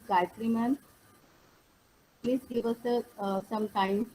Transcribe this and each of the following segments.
Gayatri ma'am. Please give us some time.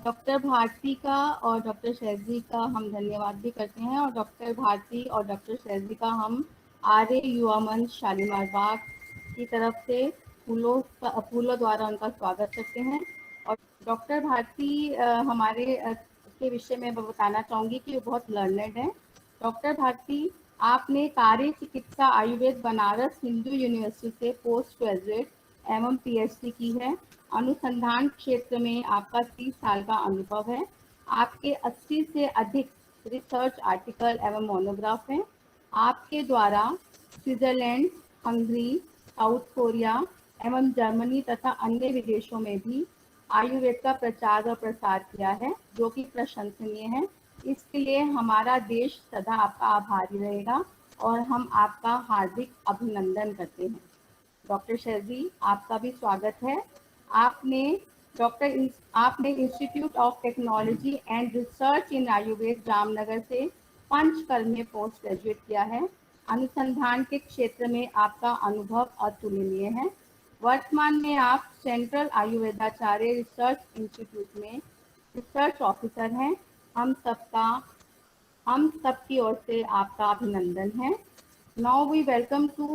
Doctor Bharti का और doctor शैलजी का हम धन्यवाद भी करते हैं, और डॉक्टर भारती और डॉक्टर शैलजी का हम आर्य युवा मंच शालीमार बाग की तरफ से फूलों द्वारा उनका स्वागत करते हैं। और डॉक्टर भारती हमारे के विषय में बताना चाहूँगी कि वो बहुत लर्नेड हैं। डॉक्टर भारती, आपने कार्य चिकित्सा आयुर्वेद बनारस हिंदू यूनिवर्सिटी से पोस्ट ग्रेजुएट एवं पीएचडी की है। अनुसंधान क्षेत्र में आपका 30 साल का अनुभव है। आपके 80 से अधिक रिसर्च आर्टिकल एवं मोनोग्राफ हैं। आपके द्वारा स्विट्जरलैंड, हंगरी, साउथ कोरिया एवं जर्मनी तथा अन्य विदेशों में भी आयुर्वेद का प्रचार और प्रसार किया है, जो कि प्रशंसनीय है। इसके लिए हमारा देश सदा आपका आभारी रहेगा और हम आपका हार्दिक अभिनंदन करते हैं। डॉक्टर शैलजी, आपका भी स्वागत है। आपने institute of technology and research इन आयुर्वेद जामनगर से पंचकर्म में पोस्ट ग्रेजुएट किया है। अनुसंधान के क्षेत्र में आपका अनुभव अतुलनीय है। वर्तमान में आप सेंट्रल आयुर्वेदाचार्य रिसर्च इंस्टीट्यूट में रिसर्च ऑफिसर हैं। हम सबकी ओर से आपका अभिनंदन है। Now we welcome to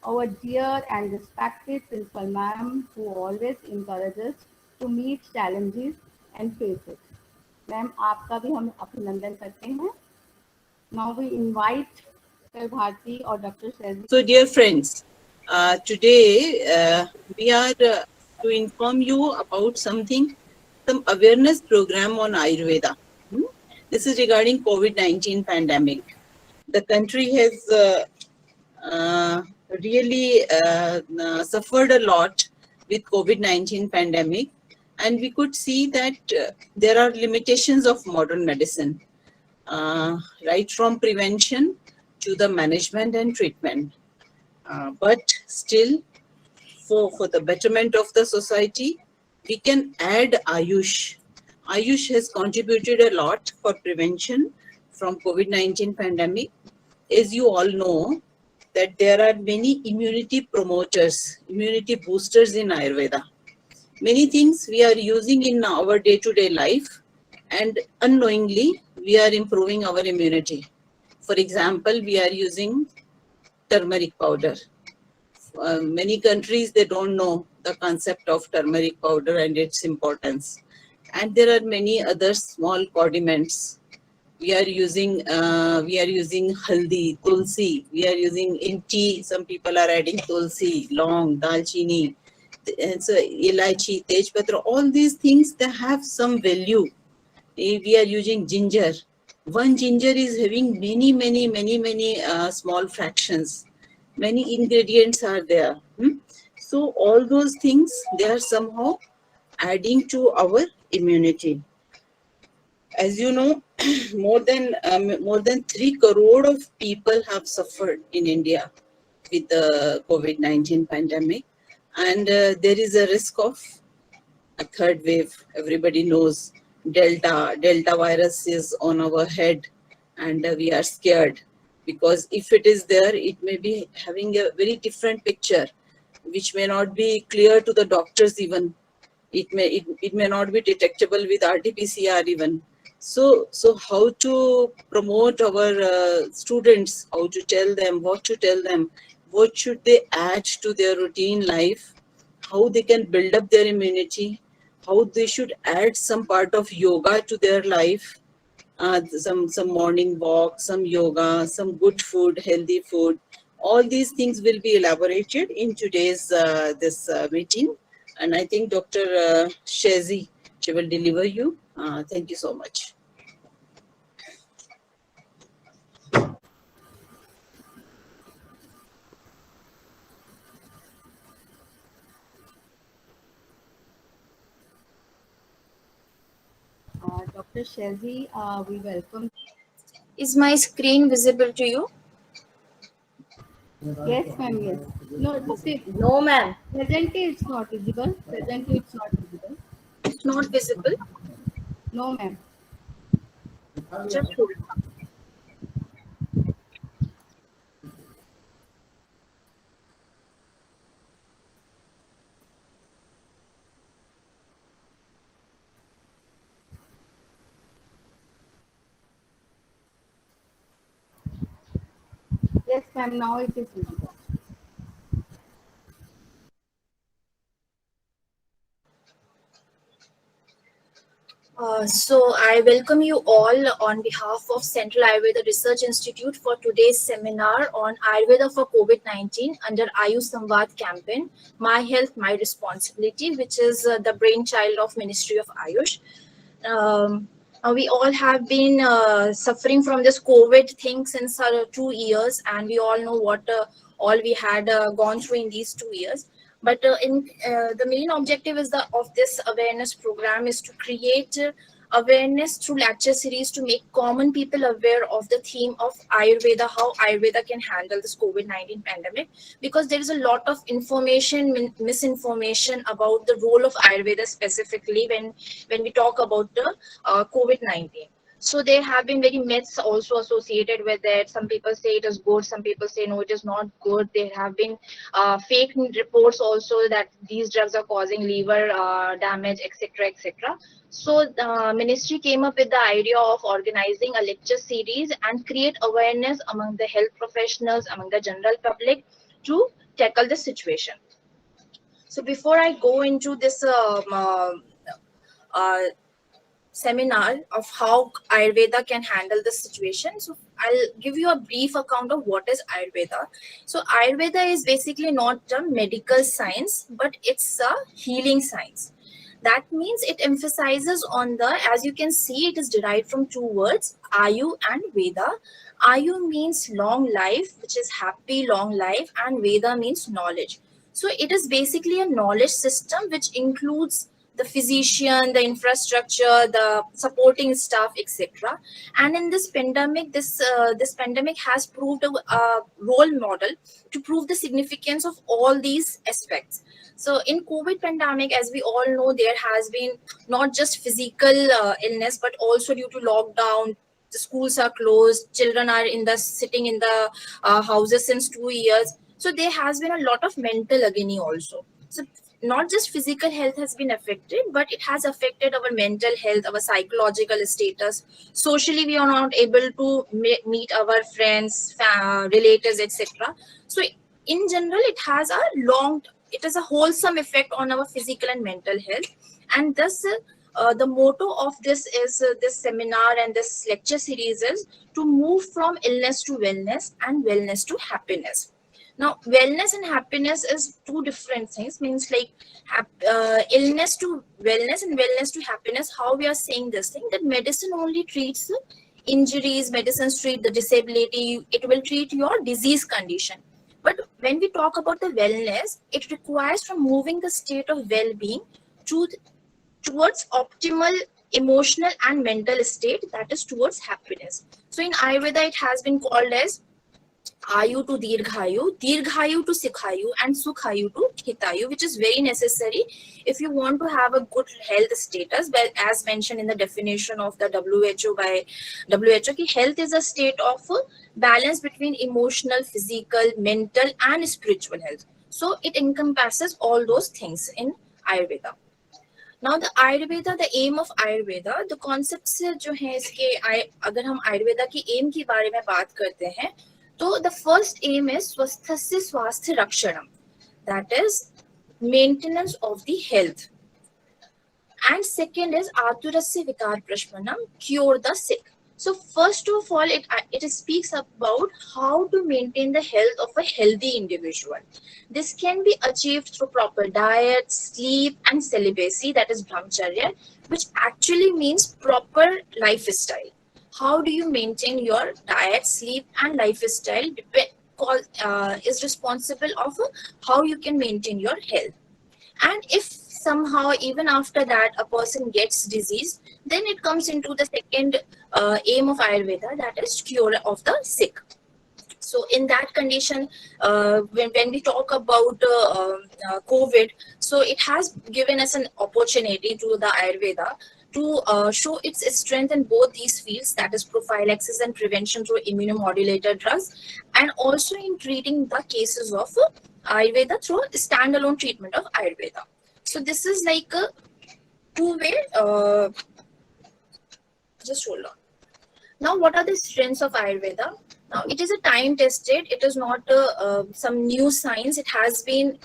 our dear and respected principal ma'am, who always encourages to meet challenges and face it. Ma'am, आपका भी हम अभिनंदन करते हैं। Now we invite Dr. Bharti or Dr. Shazli. So dear friends, today we are to inform you about some awareness program on Ayurveda. This is regarding COVID-19 pandemic. The country has really suffered a lot with COVID-19 pandemic, and we could see that there are limitations of modern medicine, right from prevention to the management and treatment. But still, for the betterment of the society, we can add Ayush. Ayush has contributed a lot for prevention from COVID-19 pandemic. As you all know, that there are many immunity promoters, immunity boosters in Ayurveda. Many things we are using in our day-to-day life, and unknowingly we are improving our immunity. For example, we are using turmeric powder. Many countries, they don't know the concept of turmeric powder and its importance. And there are many other small condiments. We are using haldi, tulsi. We are using in tea. Some people are adding tulsi, long, dalchini, and so ilaichi, tejpatra. All these things, they have some value. We are using ginger. One ginger is having many small fractions. Many ingredients are there. So all those things, they are somehow adding to our immunity. As you know, more than 3 crore of people have suffered in India with the COVID-19 pandemic, and there is a risk of a third wave. Everybody knows Delta virus is on our head, and we are scared, because if it is there, it may be having a very different picture, which may not be clear to the doctors even. It may not be detectable with RT-PCR even. So how to promote our students, how to tell them, what to tell them, what should they add to their routine life, how they can build up their immunity, how they should add some part of yoga to their life, some morning walk, some yoga, some good food, healthy food. All these things will be elaborated in today's this meeting, and I think Dr. Shezi, she will deliver you. Thank you so much. Dr. Shezi, we welcome. Is my screen visible to you? Yes, ma'am, yes. No, No, ma'am. presently it's not visible. Presently it's not visible. It's not visible. No, ma'am. Just hold on. Yes, ma'am, now it is visible. So I welcome you all on behalf of Central Ayurveda Research Institute for today's seminar on Ayurveda for COVID-19 under Ayush Samvad campaign, My Health, My Responsibility, which is the brainchild of Ministry of Ayush. We all have been suffering from this COVID thing since 2 years, and we all know what all we had gone through in these 2 years. But the main objective is of this awareness program is to create awareness through lecture series to make common people aware of the theme of Ayurveda, how Ayurveda can handle this COVID-19 pandemic, because there is a lot of information, misinformation about the role of Ayurveda specifically when we talk about the COVID-19. So there have been very myths also associated with it. Some people say it is good, some people say no, it is not good. There have been fake reports also that these drugs are causing liver damage, etc., etc. So the ministry came up with the idea of organizing a lecture series and create awareness among the health professionals, among the general public to tackle the situation. So before I go into this seminar of how Ayurveda can handle the situation, so I'll give you a brief account of what is Ayurveda. So Ayurveda is basically not a medical science, but it's a healing science. That means it emphasizes on the, as you can see, it is derived from two words, Ayu and Veda. Ayu means long life, which is happy long life, and Veda means knowledge. So it is basically a knowledge system which includes the physician, the infrastructure, the supporting staff, etc. And in this pandemic, this pandemic has proved a role model to prove the significance of all these aspects. So in COVID pandemic, as we all know, there has been not just physical illness, but also due to lockdown, the schools are closed, children are sitting in the houses since 2 years. So there has been a lot of mental agony also. So not just physical health has been affected, but it has affected our mental health, our psychological status. Socially, we are not able to meet our friends, relatives, etc. So in general, it has a wholesome effect on our physical and mental health. And thus, the motto of this is this seminar and this lecture series is to move from illness to wellness and wellness to happiness. Now, wellness and happiness is two different things. Means like illness to wellness and wellness to happiness. How we are saying this thing, that medicine only treats the injuries, medicines treat the disability, it will treat your disease condition. But when we talk about the wellness, it requires from moving the state of well-being towards optimal emotional and mental state, that is towards happiness. So in Ayurveda, it has been called as Ayu to Dirghayu to Sikhayu, and Sukhayu to Hitayu, which is very necessary if you want to have a good health status. Well, as mentioned in the definition of the WHO by WHO, health is a state of balance between emotional, physical, mental, and spiritual health. So it encompasses all those things in Ayurveda. Now the Ayurveda, the aim of Ayurveda, the concepts जो हैं इसके अगर हम आयुर्वेदा की aim के बारे में बात करते हैं, तो the first aim is स्वस्थस्य स्वास्थ्य रक्षणम, that is maintenance of the health. And second is आतुरस्य विकार प्रशमनम, cure the sick. So first of all, it speaks about how to maintain the health of a healthy individual. This can be achieved through proper diet, sleep, and celibacy, that is brahmacharya, which actually means proper lifestyle. How do you maintain your diet, sleep, and lifestyle is responsible of how you can maintain your health. And if somehow even after that a person gets disease, then it comes into the second aim of Ayurveda, that is cure of the sick. So in that condition, when we talk about COVID, so it has given us an opportunity to the Ayurveda to show its strength in both these fields, that is prophylaxis and prevention through immunomodulator drugs, and also in treating the cases of Ayurveda through standalone treatment of Ayurveda. So this is like a two-way, just hold on. Now, what are the strengths of Ayurveda? Now, it is a time-tested, it is not some new science. It has been,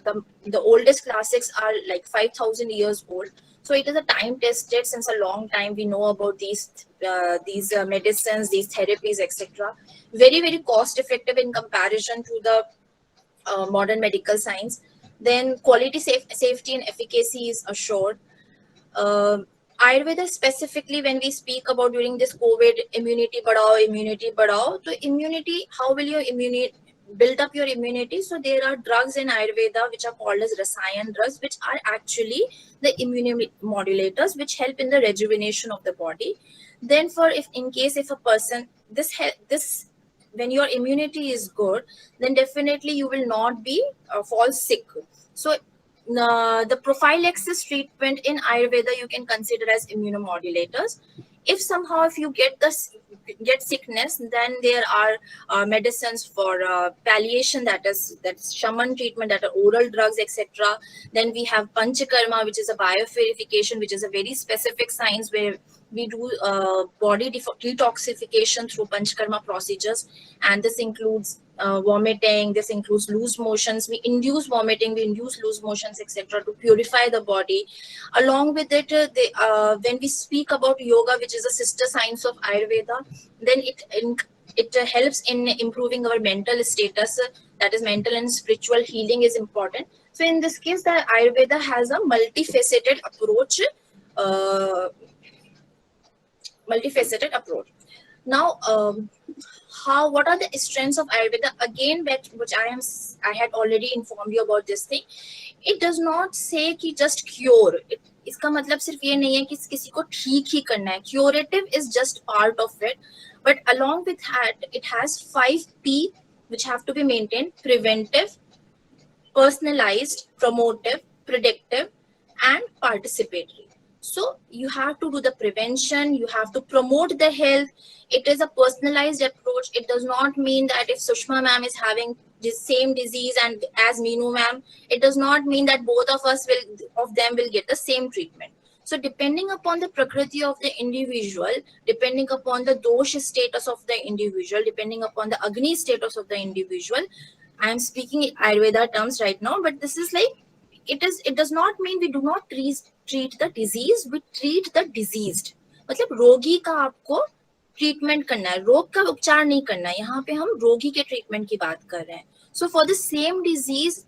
the oldest classics are like 5,000 years old. So it is a time-tested, since a long time we know about these medicines, these therapies, etc. Very, very cost-effective in comparison to the modern medical science. Then quality, safety and efficacy is assured. Ayurveda specifically, when we speak about during this COVID, immunity badao. So immunity, how will you build up your immunity? So there are drugs in Ayurveda which are called as rasayan drugs, which are actually the immunomodulators which help in the rejuvenation of the body. Then if a person, when your immunity is good, then definitely you will not be fall sick. So the prophylaxis treatment in Ayurveda you can consider as immunomodulators. If you get sickness, then there are medicines for palliation, that's shaman treatment, that are oral drugs, etc. Then we have panchakarma, which is a biopurification, which is a very specific science where we do body detoxification through panchakarma procedures, and this includes vomiting, this includes loose motions. We induce vomiting, we induce loose motions, etc., to purify the body. Along with it, when we speak about yoga, which is a sister science of Ayurveda, then it helps in improving our mental status, that is mental and spiritual healing is important. So in this case, the Ayurveda has a multifaceted approach. Now, what are the strengths of Ayurveda? Again, which I had already informed you about this thing. It does not say कि just cure. इसका मतलब सिर्फ ये नहीं है कि किसी को ठीक ही करना है. Curative is just part of it, but along with that, it has 5 P which have to be maintained: preventive, personalized, promotive, predictive, and participatory. So you have to do the prevention, you have to promote the health. It is a personalized approach. It does not mean that if Sushma ma'am is having the same disease and as Meenu ma'am, it does not mean that both of them will get the same treatment. So depending upon the prakriti of the individual, depending upon the dosha status of the individual, depending upon the Agni status of the individual, I am speaking in Ayurveda terms right now, but this is like, it does not mean we do not treat the disease, we treat the diseased. मतलब रोगी का आपको treatment करना है, रोग का उपचार नहीं करना है. यहाँ पे हम रोगी के ट्रीटमेंट की बात कर रहे हैं. So for the same disease,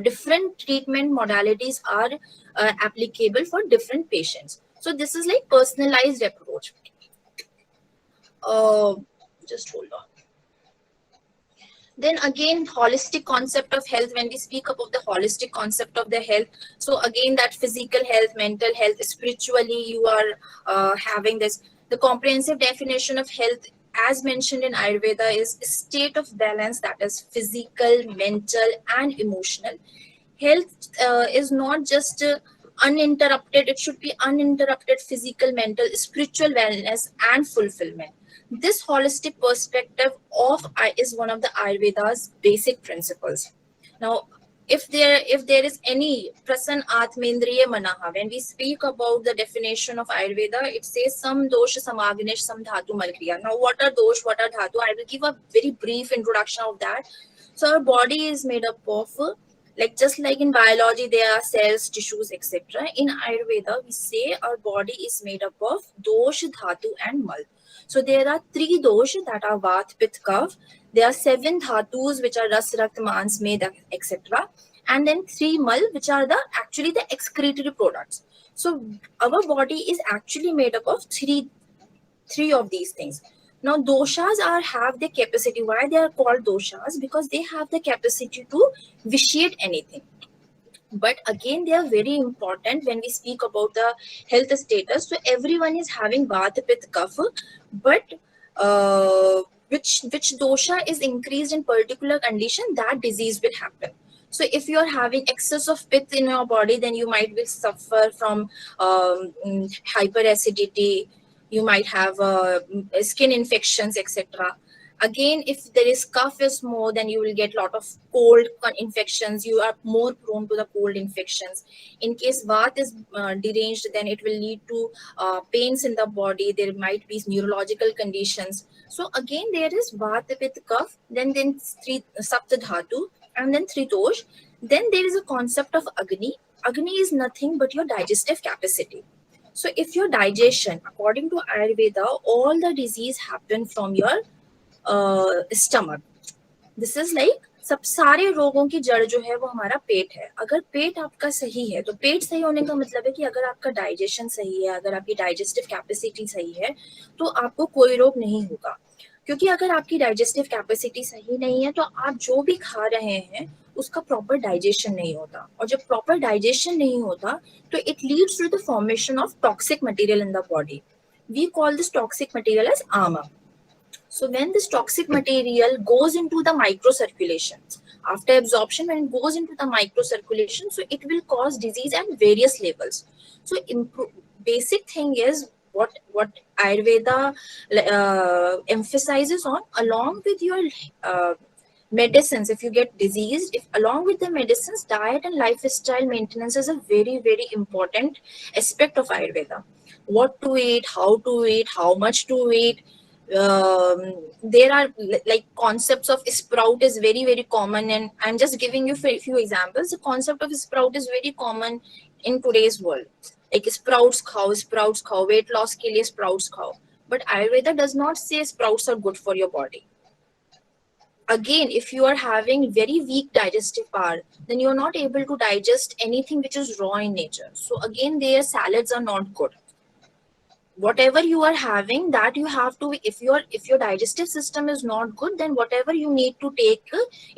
different treatment modalities are applicable for different patients. So this is like personalized approach. Just hold on. Then again, holistic concept of health. When we speak about the holistic concept of the health, so again, that physical health, mental health, spiritually, you are having this. The comprehensive definition of health, as mentioned in Ayurveda, is a state of balance, that is physical, mental, and emotional. Health is not just uninterrupted. It should be uninterrupted physical, mental, spiritual wellness, and fulfillment. This holistic perspective is one of the Ayurveda's basic principles. Now, if there is any prasan atmendriya manaha, when we speak about the definition of Ayurveda, it says some dosha, some agnish, some dhatu malkriya. Now, what are dosh, what are dhatu? I will give a very brief introduction of that. So our body is made up of, just like in biology, there are cells, tissues, etc. In Ayurveda, we say our body is made up of dosh, dhatu, and mal. So there are 3 dosha that are Vata, Pitta, Kapha. There are 7 dhatus which are Ras, Rakta, Mans, Meda, etc. And then 3 mal which are the actually the excretory products. So our body is actually made up of three of these things. Now doshas have the capacity. Why they are called doshas? Because they have the capacity to vitiate anything. But again, they are very important when we speak about the health status. So everyone is having Vata, Pitta, Kapha, but which dosha is increased in particular condition, that disease will happen. So if you are having excess of pitta in your body, then you might will suffer from hyperacidity. You might have skin infections, etc. Again, if there is cough is more, then you will get a lot of cold infections. You are more prone to the cold infections. In case Vata is deranged, then it will lead to pains in the body. There might be neurological conditions. So again, there is Vata, Pitta, Kapha, then 3 Sapta Dhatu, and then 3 Dosh. Then there is a concept of Agni. Agni is nothing but your digestive capacity. So if your digestion, according to Ayurveda, all the disease happen from your stomach. This is like सब सारे रोगों की जड़ जो है वो हमारा पेट है. अगर पेट आपका सही है, तो पेट सही होने का मतलब है कि अगर आपका डाइजेशन सही है, अगर आपकी डाइजेस्टिव कैपेसिटी सही है, तो आपको कोई रोग नहीं होगा. क्योंकि अगर आपकी डाइजेस्टिव कैपेसिटी सही नहीं है, तो आप जो भी खा रहे हैं उसका प्रॉपर डाइजेशन नहीं होता. और जब प्रॉपर डाइजेशन नहीं होता, तो it leads to the formation of toxic material in the body. We call this toxic material as ama. So when this toxic material goes into the microcirculation, after absorption, when it goes into the microcirculation, so it will cause disease at various levels. So basic thing is what Ayurveda emphasizes on, along with your medicines. If you get diseased, if along with the medicines, diet and lifestyle maintenance is a very, very important aspect of Ayurveda. What to eat, how much to eat. There are like concepts of sprout is very, very common, and I'm just giving you a few examples. The concept of sprout is very common in today's world. Like sprouts khao, weight loss ke liye sprouts khao. But Ayurveda does not say sprouts are good for your body. Again, if you are having very weak digestive power, then you are not able to digest anything which is raw in nature. So again, their salads are not good. Whatever you are having, that you have to, if your digestive system is not good, then whatever you need to take,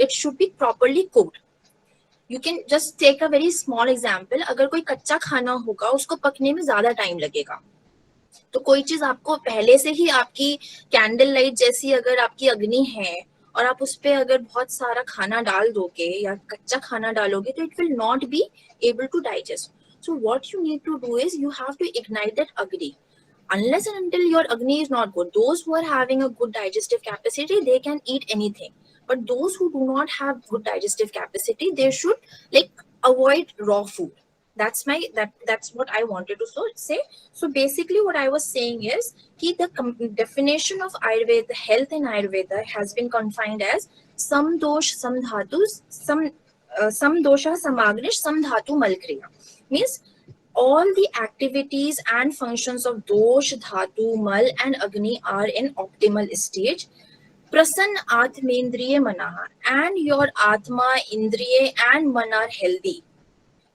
it should be properly cooked. You can just take a very small example. अगर कोई कच्चा खाना होगा, उसको पकने में ज्यादा time लगेगा. तो कोई चीज आपको पहले से ही आपकी कैंडल लाइट जैसी अगर आपकी अग्नि है, और आप उस पे अगर बहुत सारा खाना डाल दोगे या कच्चा खाना डालोगे, तो it will not be able to digest. So what you need to do is you have to ignite that agni. Unless and until your agni is not good, those who are having a good digestive capacity, they can eat anything. But those who do not have good digestive capacity, they should like avoid raw food. That's what I wanted to say. So basically what I was saying is that the definition of Ayurveda, health in Ayurveda, has been confined as some dosh, some dhatus, some dosha, some agnish, some dhatu malkriya. Means all the activities and functions of dosh, dhatu, mal and agni are in optimal stage. Prasann atmendriye manaha, and your atma, indriye and man are healthy.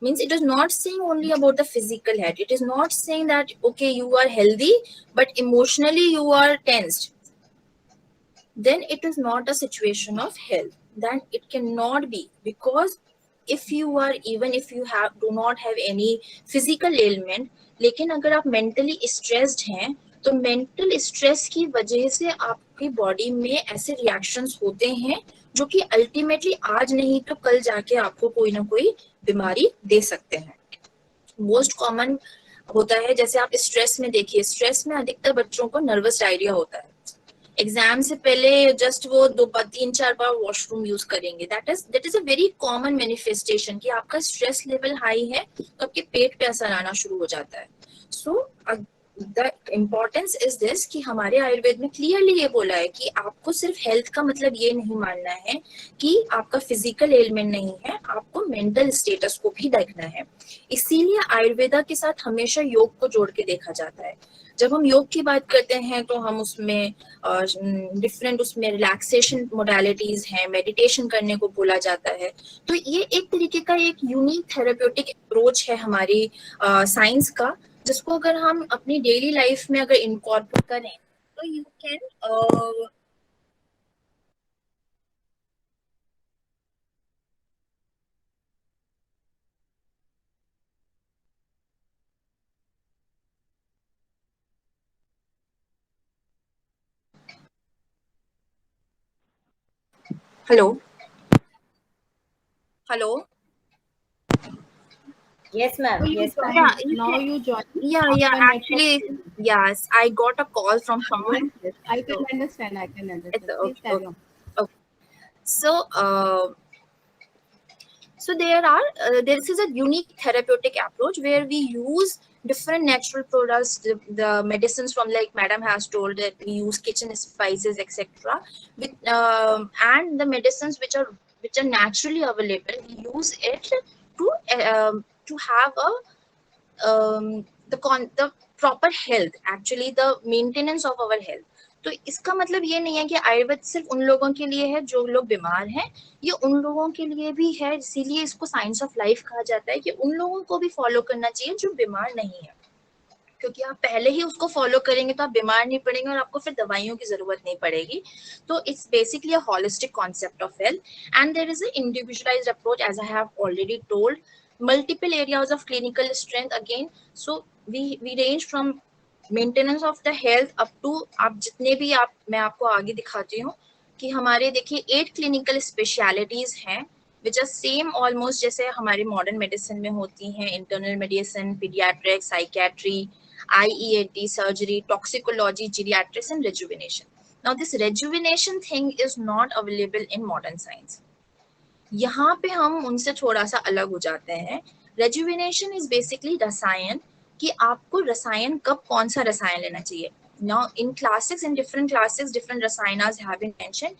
Means it is not saying only about the physical health. It is not saying that, okay, you are healthy, but emotionally you are tensed. Then it is not a situation of health. Then it cannot be, because if you are, even if you do not have any physical ailment, लेकिन अगर आप mentally stressed हैं, तो mental stress की वजह से आपकी body में ऐसे reactions होते हैं जो कि ultimately आज नहीं तो कल जाके आपको कोई ना कोई बीमारी दे सकते हैं. Most common होता है, जैसे आप stress में देखिए, stress में अधिकतर बच्चों को nervous diarrhea होता है. एग्जाम से पहले जस्ट वो 3-4 बार वॉशरूम यूज करेंगे. That is a very common manifestation कि आपका स्ट्रेस लेवल हाई है, तो आपके पेट पे असर आना शुरू हो जाता है. So the importance is this कि हमारे आयुर्वेद में क्लियरली ये बोला है कि आपको सिर्फ हेल्थ का मतलब ये नहीं मानना है कि आपका फिजिकल एलिमेंट नहीं है, आपको मेंटल स्टेटस को भी देखना है. इसीलिए आयुर्वेदा के साथ हमेशा योग को जोड़ के देखा जाता है. जब हम योग की बात करते हैं तो हम उसमें डिफरेंट उसमें रिलैक्सेशन मोडालिटीज हैं, मेडिटेशन करने को बोला जाता है। तो ये एक तरीके का एक यूनिक थेरेप्यूटिक अप्रोच है हमारी साइंस का, जिसको अगर हम अपनी डेली लाइफ में अगर इनकॉर्पोरेट करें तो you can hello hello Yes, ma'am. So you Yes, ma'am. join, you now can, you join yeah, after network. actually, yes, I got a call from someone. Yes, I can So, understand. I can it's understand. Please okay, carry on. okay. So, so there are this is a unique therapeutic approach where we use different natural products, the medicines from, like Madam has told, that we use kitchen spices, etc. With and the medicines which are naturally available, we use it to have the proper health, actually the maintenance of our health. तो इसका मतलब ये नहीं है कि आयुर्वेद सिर्फ उन लोगों के लिए है जो लोग बीमार हैं, ये उन लोगों के लिए भी है, इसीलिए इसको साइंस ऑफ लाइफ कहा जाता है कि उन लोगों को भी फॉलो करना चाहिए जो बीमार नहीं है, क्योंकि आप पहले ही उसको फॉलो करेंगे तो आप बीमार नहीं पड़ेंगे और आपको फिर दवाइयों की जरूरत नहीं पड़ेगी. तो it's basically a holistic concept of health and there is a individualised approach, as I have already told. Multiple areas of clinical strength again, so we range from maintenance of the health up to आप जितने भी आप, मैं आपको आगे दिखाती हूँ कि हमारे देखिए 8 क्लिनिकल स्पेशलिटीज हैं विच आर सेम ऑलमोस्ट जैसे हमारे मॉडर्न मेडिसिन में होती हैं. Internal medicine, paediatric, psychiatry, IENT, surgery, toxicology, geriatrics and rejuvenation. Now this rejuvenation thing is not available in modern science. यहाँ पे हम उनसे थोड़ा सा अलग हो जाते हैं. रेजुविनेशन इज बेसिकली रसायन, कि आपको रसायन कब कौन सा रसायन लेना चाहिए. Now in classes, in different classes, different rasayanas have been mentioned.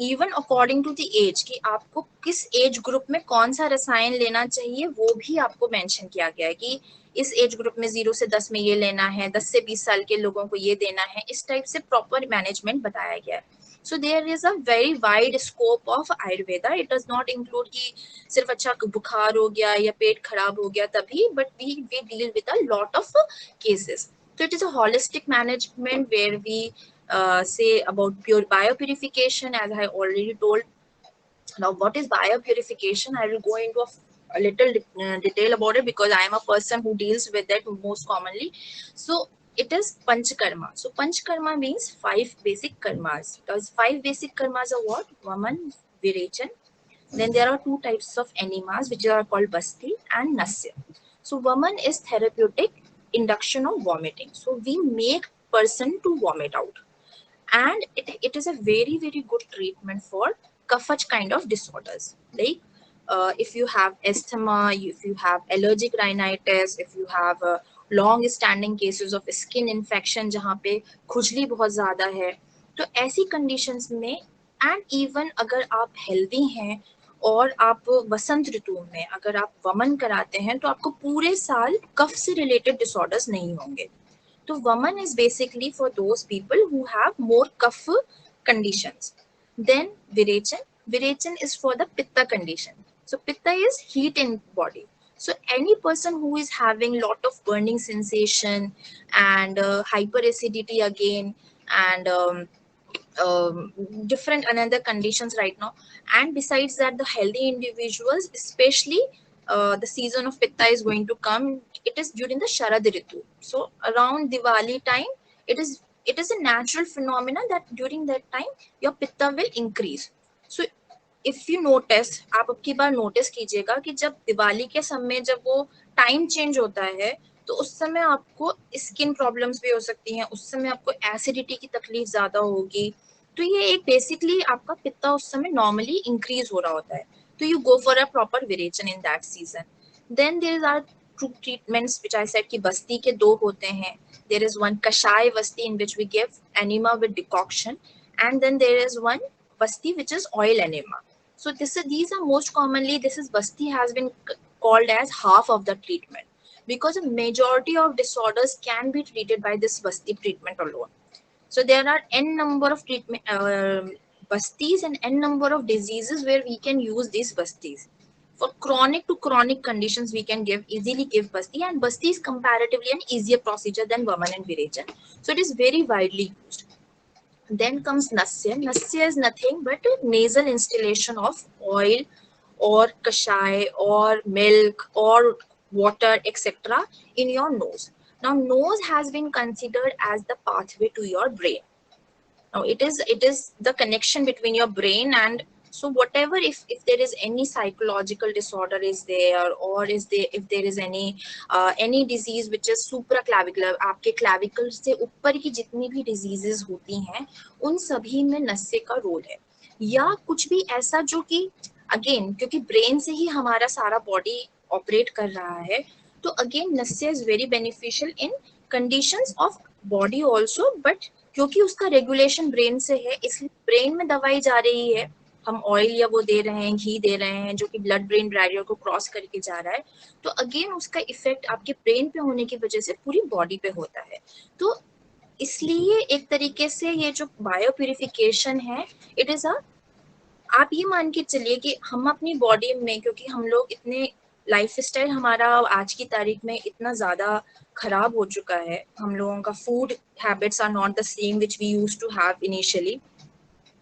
Even according to the age, कि आपको किस एज ग्रुप में कौन सा रसायन लेना चाहिए वो भी आपको मेंशन किया गया है कि इस एज ग्रुप में 0 से 10 में ये लेना है, 10 से 20 साल के लोगों को ये देना है, इस टाइप से प्रॉपर मैनेजमेंट बताया गया है. So there is a very wide scope of Ayurveda. It does not include कि सिर्फ अच्छा बुखार हो गया या पेट खराब हो गया तभी, but we deal with a lot of cases. So it is a holistic management where we say about pure biopurification, as I already told. Now, what is biopurification? I will go into a little detail about it because I am a person who deals with that most commonly. So it is panchkarma. So panchkarma means 5 basic karmas. Those 5 basic karmas are what? Vaman, Virechan. Then there are 2 types of enemas which are called Basti and Nasya. So Vaman is therapeutic induction of vomiting. So we make person to vomit out, and it is a very very good treatment for Kafach kind of disorders, like if you have asthma, if you have allergic rhinitis, if you have long standing cases of skin infection जहाँ पे खुजली बहुत ज़्यादा है, तो ऐसी conditions में, and even अगर आप healthy हैं और आप वसंत ऋतु में अगर आप वमन कराते हैं तो आपको पूरे साल कफ से रिलेटेड डिसऑर्डर्स नहीं होंगे. तो वमन is basically for those people who have more cough conditions. Then Virechan. Virechan is for the pitta condition. So pitta is heat in body. So any person who is having lot of burning sensation and hyperacidity again, and different another conditions right now. And besides that, the healthy individuals, especially the season of pitta is going to come. It is during the Sharad Ritu. So around Diwali time, it is a natural phenomenon that during that time your pitta will increase. So if you notice, आप अब की बार notice कीजिएगा कि जब दिवाली के समय जब वो टाइम चेंज होता है तो उस समय आपको स्किन प्रॉब्लम्स भी हो सकती हैं, उस समय आपको एसिडिटी की तकलीफ ज्यादा होगी. तो ये एक बेसिकली आपका पित्ता उस समय नॉर्मली इंक्रीज हो रहा होता है, तो you go for a proper virechan in that season. Then there are two treatments which I said कि बस्ती के 2 होते हैं. There is one kashaya basti in which we give enema with decoction, and then there is one basti which is oil enema. So these are most commonly, this is basti has been called as half of the treatment, because a majority of disorders can be treated by this basti treatment alone. So there are n number of treatment bastis and n number of diseases where we can use these bastis. For chronic to chronic conditions, we can easily give basti, and basti is comparatively an easier procedure than Vaman and Virejan. So it is very widely used. Then comes Nasya. Nasya is nothing but a nasal instillation of oil or kashai or milk or water, etc. in your nose. Now, nose has been considered as the pathway to your brain. Now, it is the connection between your brain and, so whatever, if there is any psychological disorder is there, or if there is any disease which is supraclavicular, आपके clavicle से ऊपर की जितनी भी diseases होती हैं उन सभी में नस्य का रोल है. या कुछ भी ऐसा जो कि अगेन क्योंकि ब्रेन से ही हमारा सारा बॉडी ऑपरेट कर रहा है, तो again nasya is very beneficial in conditions of body also, but क्योंकि उसका रेगुलेशन ब्रेन से है इसलिए ब्रेन में दवाई जा रही है, हम ऑयल या वो दे रहे हैं, घी दे रहे हैं जो कि ब्लड ब्रेन बैरियर को क्रॉस करके जा रहा है, तो अगेन उसका इफेक्ट आपके ब्रेन पे होने की वजह से पूरी बॉडी पे होता है. तो इसलिए एक तरीके से ये जो बायो प्यूरिफिकेशन है, इट इज आप ये मान के चलिए कि हम अपनी बॉडी में, क्योंकि हम लोग इतने लाइफस्टाइल हमारा आज की तारीख में इतना ज्यादा खराब हो चुका है, हम लोगों का food habits are not the same which we used to have initially.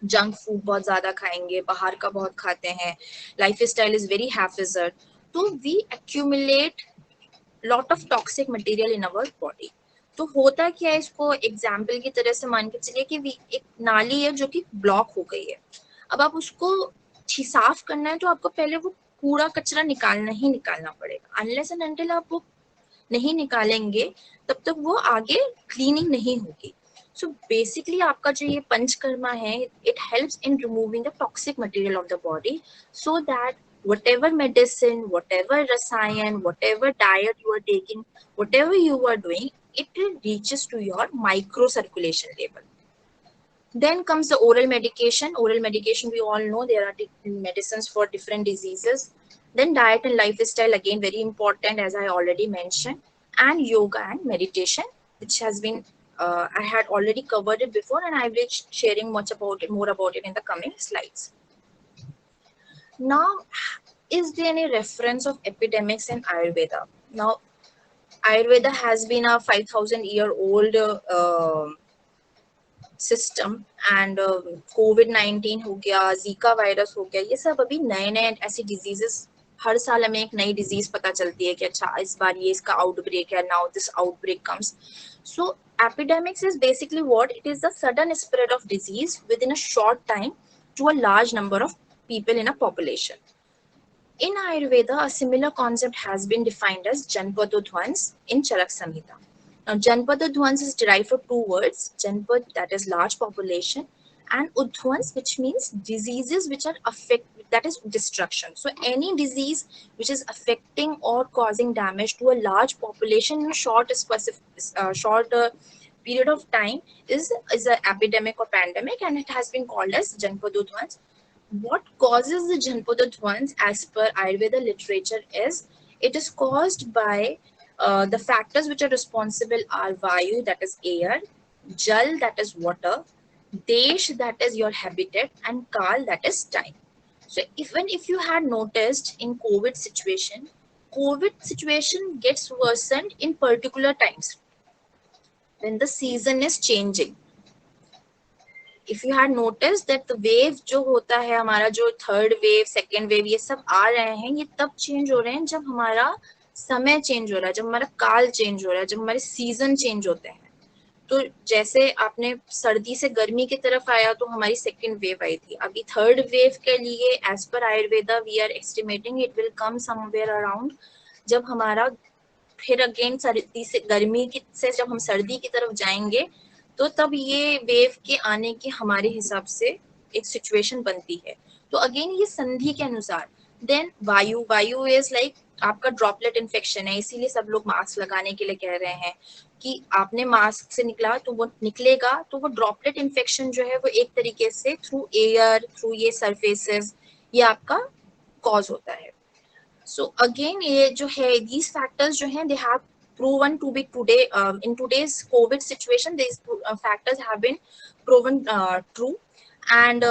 Junk food बहुत ज्यादा खाएंगे, बाहर का बहुत खाते हैं, लाइफस्टाइल इज वेरी हैफिजर, तो we accumulate lot of toxic material in our body. तो होता क्या है, इसको एग्जाम्पल की तरह से मान के चलिए कि एक नाली है जो कि ब्लॉक हो गई है. अब आप उसको साफ करना है तो आपको पहले वो कूड़ा कचरा निकालना ही निकालना पड़ेगा. अनलेस एंड अनटिल आप वो नहीं निकालेंगे तब तक वो आगे क्लीनिंग नहीं होगी. सो बेसिकली आपका जो ये पंचकर्मा है, it helps in removing the toxic material of the body, so that whatever medicine, whatever rasayan, whatever diet you are taking, whatever you are doing, it reaches to your micro circulation level. Then comes the oral medication. Oral medication, we all know there are medicines for different diseases. Then diet and lifestyle, again very important, as I already mentioned. And yoga and meditation, which has been I had already covered it before, and I will be sharing more about it in the coming slides. Now, is there any reference of epidemics in Ayurveda? Now, Ayurveda has been a 5,000-year-old system, and कोविड-19 हो गया, Zika virus हो गया, ये सब अभी नए नए ऐसी डिजीजेस, हर साल हमें एक नई डिजीज पता चलती है कि अच्छा इस बार ये इसका आउटब्रेक है, now this outbreak comes. So epidemics is basically what it is, the sudden spread of disease within a short time to a large number of people in a population. In Ayurveda, a similar concept has been defined as Janpadodhvans in Charak Samhita. Now, Janpadodhvans is derived from two words, Janpad, that is large population, and Udhvans, which means diseases which are that is destruction. So any disease which is affecting or causing damage to a large population in a short period of time is an epidemic or pandemic, and it has been called as Janpadodhvans. What causes the Janpadodhvans as per Ayurveda literature is, it is caused by the factors which are responsible are Vayu, that is air, Jal, that is water, Desh, that is your habitat, and Kal, that is time. So even if you had noticed in COVID situation gets worsened in particular times when the season is changing. If you had noticed that the wave जो होता है हमारा, जो third wave, second wave, ये सब आ रहे हैं, ये तब चेंज हो रहे हैं जब हमारा समय चेंज हो रहा है, जब हमारा काल चेंज हो रहा है, जब हमारे सीजन चेंज होते हैं. तो जैसे आपने सर्दी से गर्मी की तरफ आया तो हमारी सेकेंड वेव आई थी. अभी थर्ड वेव के लिए as per Ayurveda we are estimating it will come somewhere around, जब हमारा फिर अगेन सर्दी से गर्मी से जब हम सर्दी की तरफ जाएंगे तो तब ये वेव के आने की हमारे हिसाब से एक सिचुएशन बनती है. तो अगेन ये संधि के अनुसार. देन वायु इज लाइक आपका ड्रॉपलेट इन्फेक्शन है, इसीलिए सब लोग मास्क लगाने के लिए कह रहे हैं कि आपने मास्क से निकला तो वो निकलेगा, तो वो ड्रॉपलेट इन्फेक्शन जो है वो एक तरीके से थ्रू एयर, थ्रू ये सरफेसेस, ये आपका कॉज होता है. So again ये जो है these factors जो हैं they have proven to be today in today's COVID situation these factors have been proven true and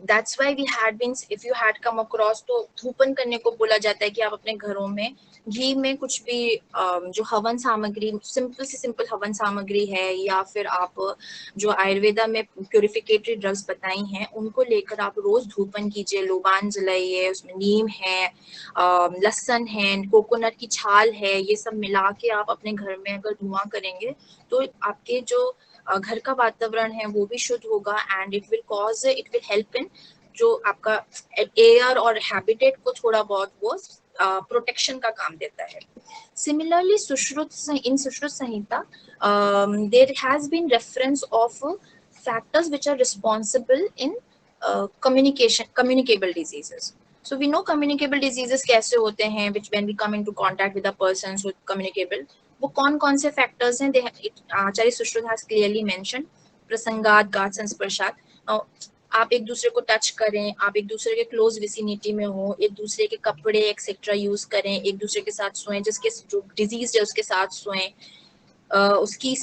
that's why we had been if you had come across तो धूपन करने को बोला जाता है कि आप अपने घरों में घी में कुछ भी जो हवन सामग्री सिंपल से सिंपल हवन सामग्री है या फिर आप जो आयुर्वेदा में प्योरिफिकेटरी ड्रग्स बताई हैं उनको लेकर आप रोज धूपन कीजिए, लोबान जलाइए, उसमें नीम है, लहसुन है, कोकोनट की छाल है, ये सब मिला के आप अपने घर में अगर धुआं करेंगे तो आपके जो घर का वातावरण है वो भी शुद्ध होगा and it will help in जो आपका एयर और हैबिटेट को थोड़ा बहुत वो प्रोटेक्शन का काम देता है. Similarly, in Sushruta Samhita, there has been reference of factors which are responsible in communicable diseases. So we know communicable diseases कैसे होते हैं, which when we come into contact with a person who is communicable, वो कौन-कौन से factors हैं? आचार्य Sushruta has clearly mentioned प्रसंगात, घात, संस्पर्शात. Now आप एक दूसरे को टच करें, आप एक दूसरे के क्लोज विसिनिटी में हो, एक दूसरे के कपड़े एक्सेट्रा यूज करें, एक दूसरे के साथ सोएं, जिसके जो डिजीज है उसके साथ सोएं, उसकी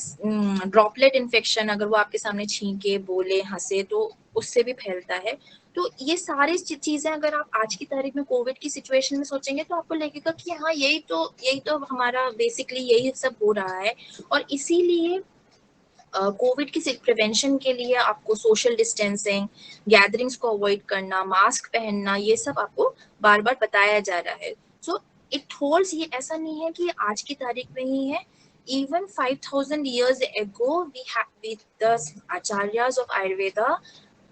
ड्रॉपलेट इन्फेक्शन अगर वो आपके सामने छींके, बोले, हंसे तो उससे भी फैलता है. तो ये सारी चीजें अगर आप आज की तारीख में कोविड की सिचुएशन में सोचेंगे तो आपको लगेगा कि हाँ यही तो हमारा बेसिकली यही सब हो रहा है और इसीलिए कोविड की प्रिवेंशन के लिए आपको सोशल डिस्टेंसिंग, गैदरिंग्स को अवॉइड करना, मास्क पहनना, ये सब आपको बार बार बताया जा रहा है. सो इट होल्ड्स, ये ऐसा नहीं है कि आज की तारीख में ही है. Even 5,000 years ago, the acharyas of Ayurveda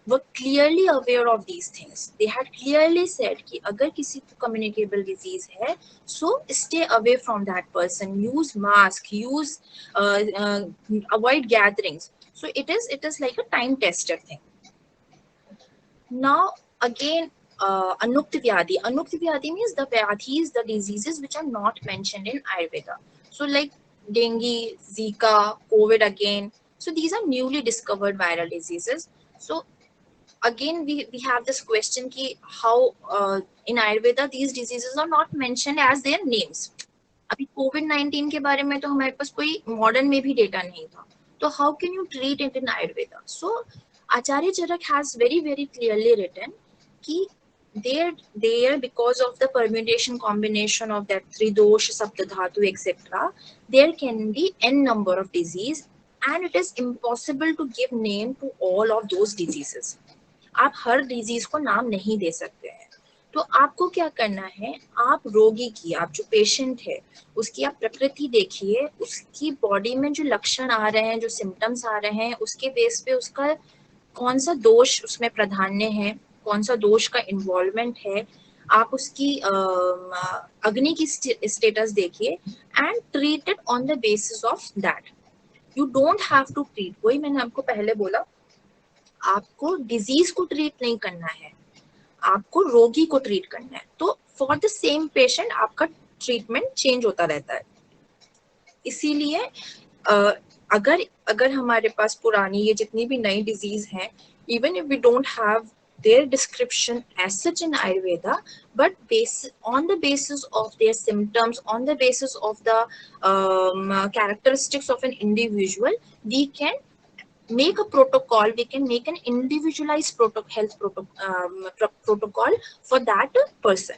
were clearly aware of these things. They had clearly said कि अगर किसी को communicable disease है, so stay away from that person. Use mask, avoid gatherings. So it is like a time-tested thing. Now again, Anukta Vyadhi. Anukta Vyadhi means the vyadhis, the diseases which are not mentioned in Ayurveda. So like dengue, Zika, COVID again. So these are newly discovered viral diseases. So again we have this question ki how in Ayurveda these diseases are not mentioned as their names. अभी COVID-19 के बारे में तो हमारे पास कोई modern में भी data नहीं था, तो how can you treat it in Ayurveda? So Acharya Charak has very clearly written कि there because of the permutation combination of that tridosh, saptadhatu, etc., there can be n number of disease and it is impossible to give name to all of those diseases. आप हर disease को नाम नहीं दे सकते हैं. तो आपको क्या करना है, आप रोगी की, आप जो पेशेंट है उसकी आप प्रकृति देखिए, उसकी बॉडी में जो लक्षण आ रहे हैं, जो सिम्टम्स आ रहे हैं, उसके बेस पे उसका कौन सा दोष उसमें प्राधान्य है, कौन सा दोष का इन्वॉल्वमेंट है, आप उसकी अग्नि की स्टेटस देखिए and treat it on the basis of that. You don't have to treat, वही मैंने आपको पहले बोला, आपको डिजीज को ट्रीट नहीं करना है, आपको रोगी को ट्रीट करना है. तो फॉर द सेम पेशेंट आपका ट्रीटमेंट चेंज होता रहता है. इसीलिए अगर हमारे पास पुरानी ये जितनी भी नई डिजीज हैं, even if we don't have their description as such in Ayurveda, but on the basis of their symptoms, on the basis of the characteristics of an individual, we can make a protocol, we can make an individualized health protocol for that person.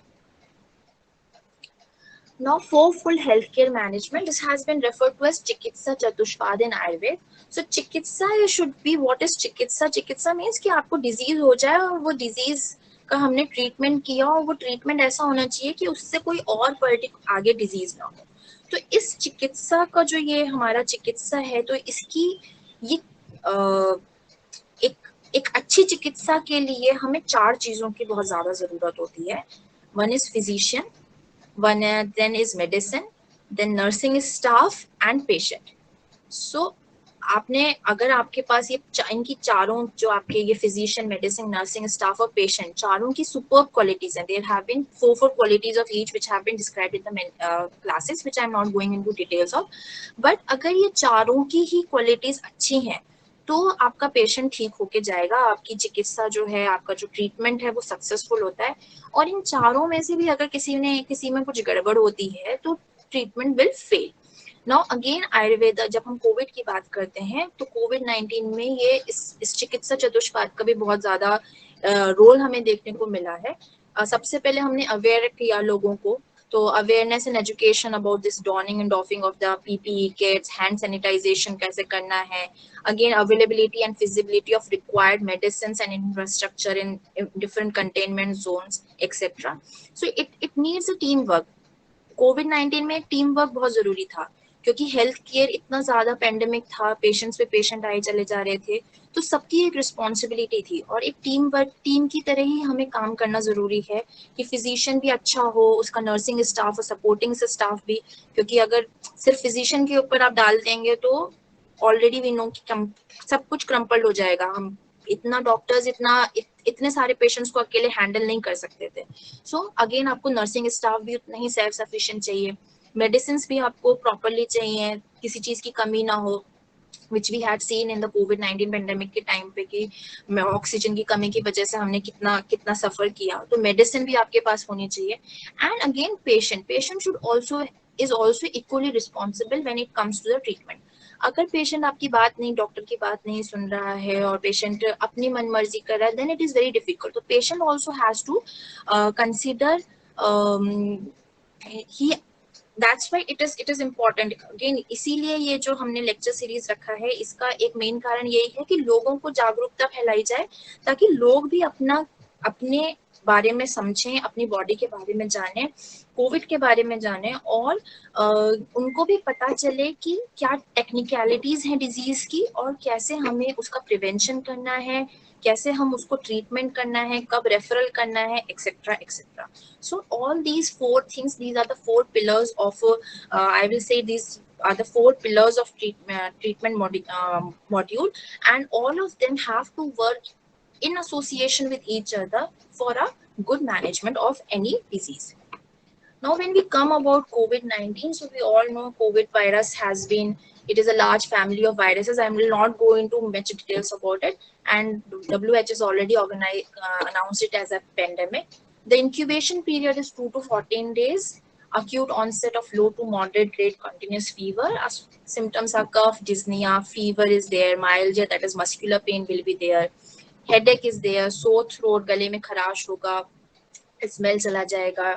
Now, fourfold healthcare management, this has been referred to as Chikitsa Chatushpad in Ayurveda. So, Chikitsa should be, what is Chikitsa? Chikitsa means कि आपको disease हो जाए और वो disease का हमने treatment किया और वो treatment ऐसा होना चाहिए कि उससे कोई और आगे disease ना हो. तो इस चिकित्सा का जो ये हमारा चिकित्सा है, तो इसकी ये एक अच्छी चिकित्सा के लिए हमें 4 चीजों की बहुत ज्यादा जरूरत होती है. One is physician, then is medicine, then nursing staff and patient. So अगर आपके पास ये इनकी चारों जो आपके ये physician, medicine, nursing staff और patient चारों की superb qualities हैं. There have been 4 qualities of each which have been described in the classes, which I am not going into details of. But अगर ये चारों की ही qualities अच्छी हैं, तो आपका पेशेंट ठीक होके जाएगा, आपकी चिकित्सा जो है, आपका जो ट्रीटमेंट है वो सक्सेसफुल होता है। और इन चारों में से भी अगर किसी में कुछ गड़बड़ होती है तो treatment will fail. Now again Ayurveda, जब हम कोविड की बात करते हैं तो कोविड-19 में ये इस चिकित्सा चतुष्पाद का भी बहुत ज्यादा रोल हमें देखने को मिला है। सबसे पहले हमने अवेयर किया लोगों को, तो awareness and education about this donning and doffing of the PPE kits, hand sanitisation कैसे करना है, again availability and feasibility of required medicines and infrastructure in different containment zones etc. So it needs a teamwork. कोविड-19 में team work बहुत जरूरी था, क्योंकि health care इतना ज्यादा पेंडेमिक था, पेशेंट्स पे पेशेंट आए चले जा रहे थे, तो सबकी एक रिस्पॉन्सिबिलिटी थी और एक टीम वर्क, टीम की तरह ही हमें काम करना जरूरी है कि फिजिशियन भी अच्छा हो, उसका नर्सिंग स्टाफ और सपोर्टिंग स्टाफ भी, क्योंकि अगर सिर्फ फिजिशियन के ऊपर आप डाल देंगे तो ऑलरेडी वी नो कि सब कुछ क्रम्पल्ड हो जाएगा। हम इतना डॉक्टर्स इतने सारे पेशेंट्स को अकेले हैंडल नहीं कर सकते थे। सो अगेन आपको नर्सिंग स्टाफ भी उतना ही सेल्फ सफिशिएंट चाहिए, मेडिसिन भी आपको प्रॉपरली चाहिए, किसी चीज की कमी ना हो, which we had seen in the COVID-19 pandemic के टाइम पे कि ऑक्सीजन की कमी की वजह से हमने कितना सफर किया, तो मेडिसिन भी आपके पास होनी चाहिए। And again patient should also is also equally responsible when it comes to the treatment. अगर पेशेंट आपकी बात नहीं, डॉक्टर की बात नहीं सुन रहा है और पेशेंट अपनी मन मर्जी कर रहा है, then it is very difficult. तो patient also has to consider he, that's why it is important. Again इसीलिए ये जो हमने लेक्चर सीरीज रखा है, इसका एक मेन कारण यही है कि लोगों को जागरूकता फैलाई जाए, ताकि लोग भी अपने बारे में समझें, अपनी बॉडी के बारे में जानें, कोविड के बारे में जानें, और उनको भी पता चले कि क्या टेक्निकलिटीज हैं डिजीज की और कैसे हमें उसका प्रिवेंशन करना है, कैसे हम उसको ट्रीटमेंट करना है, कब रेफरल करना है, etcetera etcetera. So all these four things, these are the four pillars of, I will say these are the four pillars of treatment module, and all of them have to work in association with each other for a good management of any disease. Now, when we come about COVID-19, so we all know COVID virus has been, it is a large family of viruses. I will not go into much details about it. And WHO has already announced it as a pandemic. The incubation period is 2 to 14 days. Acute onset of low to moderate grade continuous fever. Symptoms are cough, dyspnea, fever is there, myalgia, that is muscular pain will be there. Headache is there, sore throat, गले में खराश होगा, smell चला जाएगा।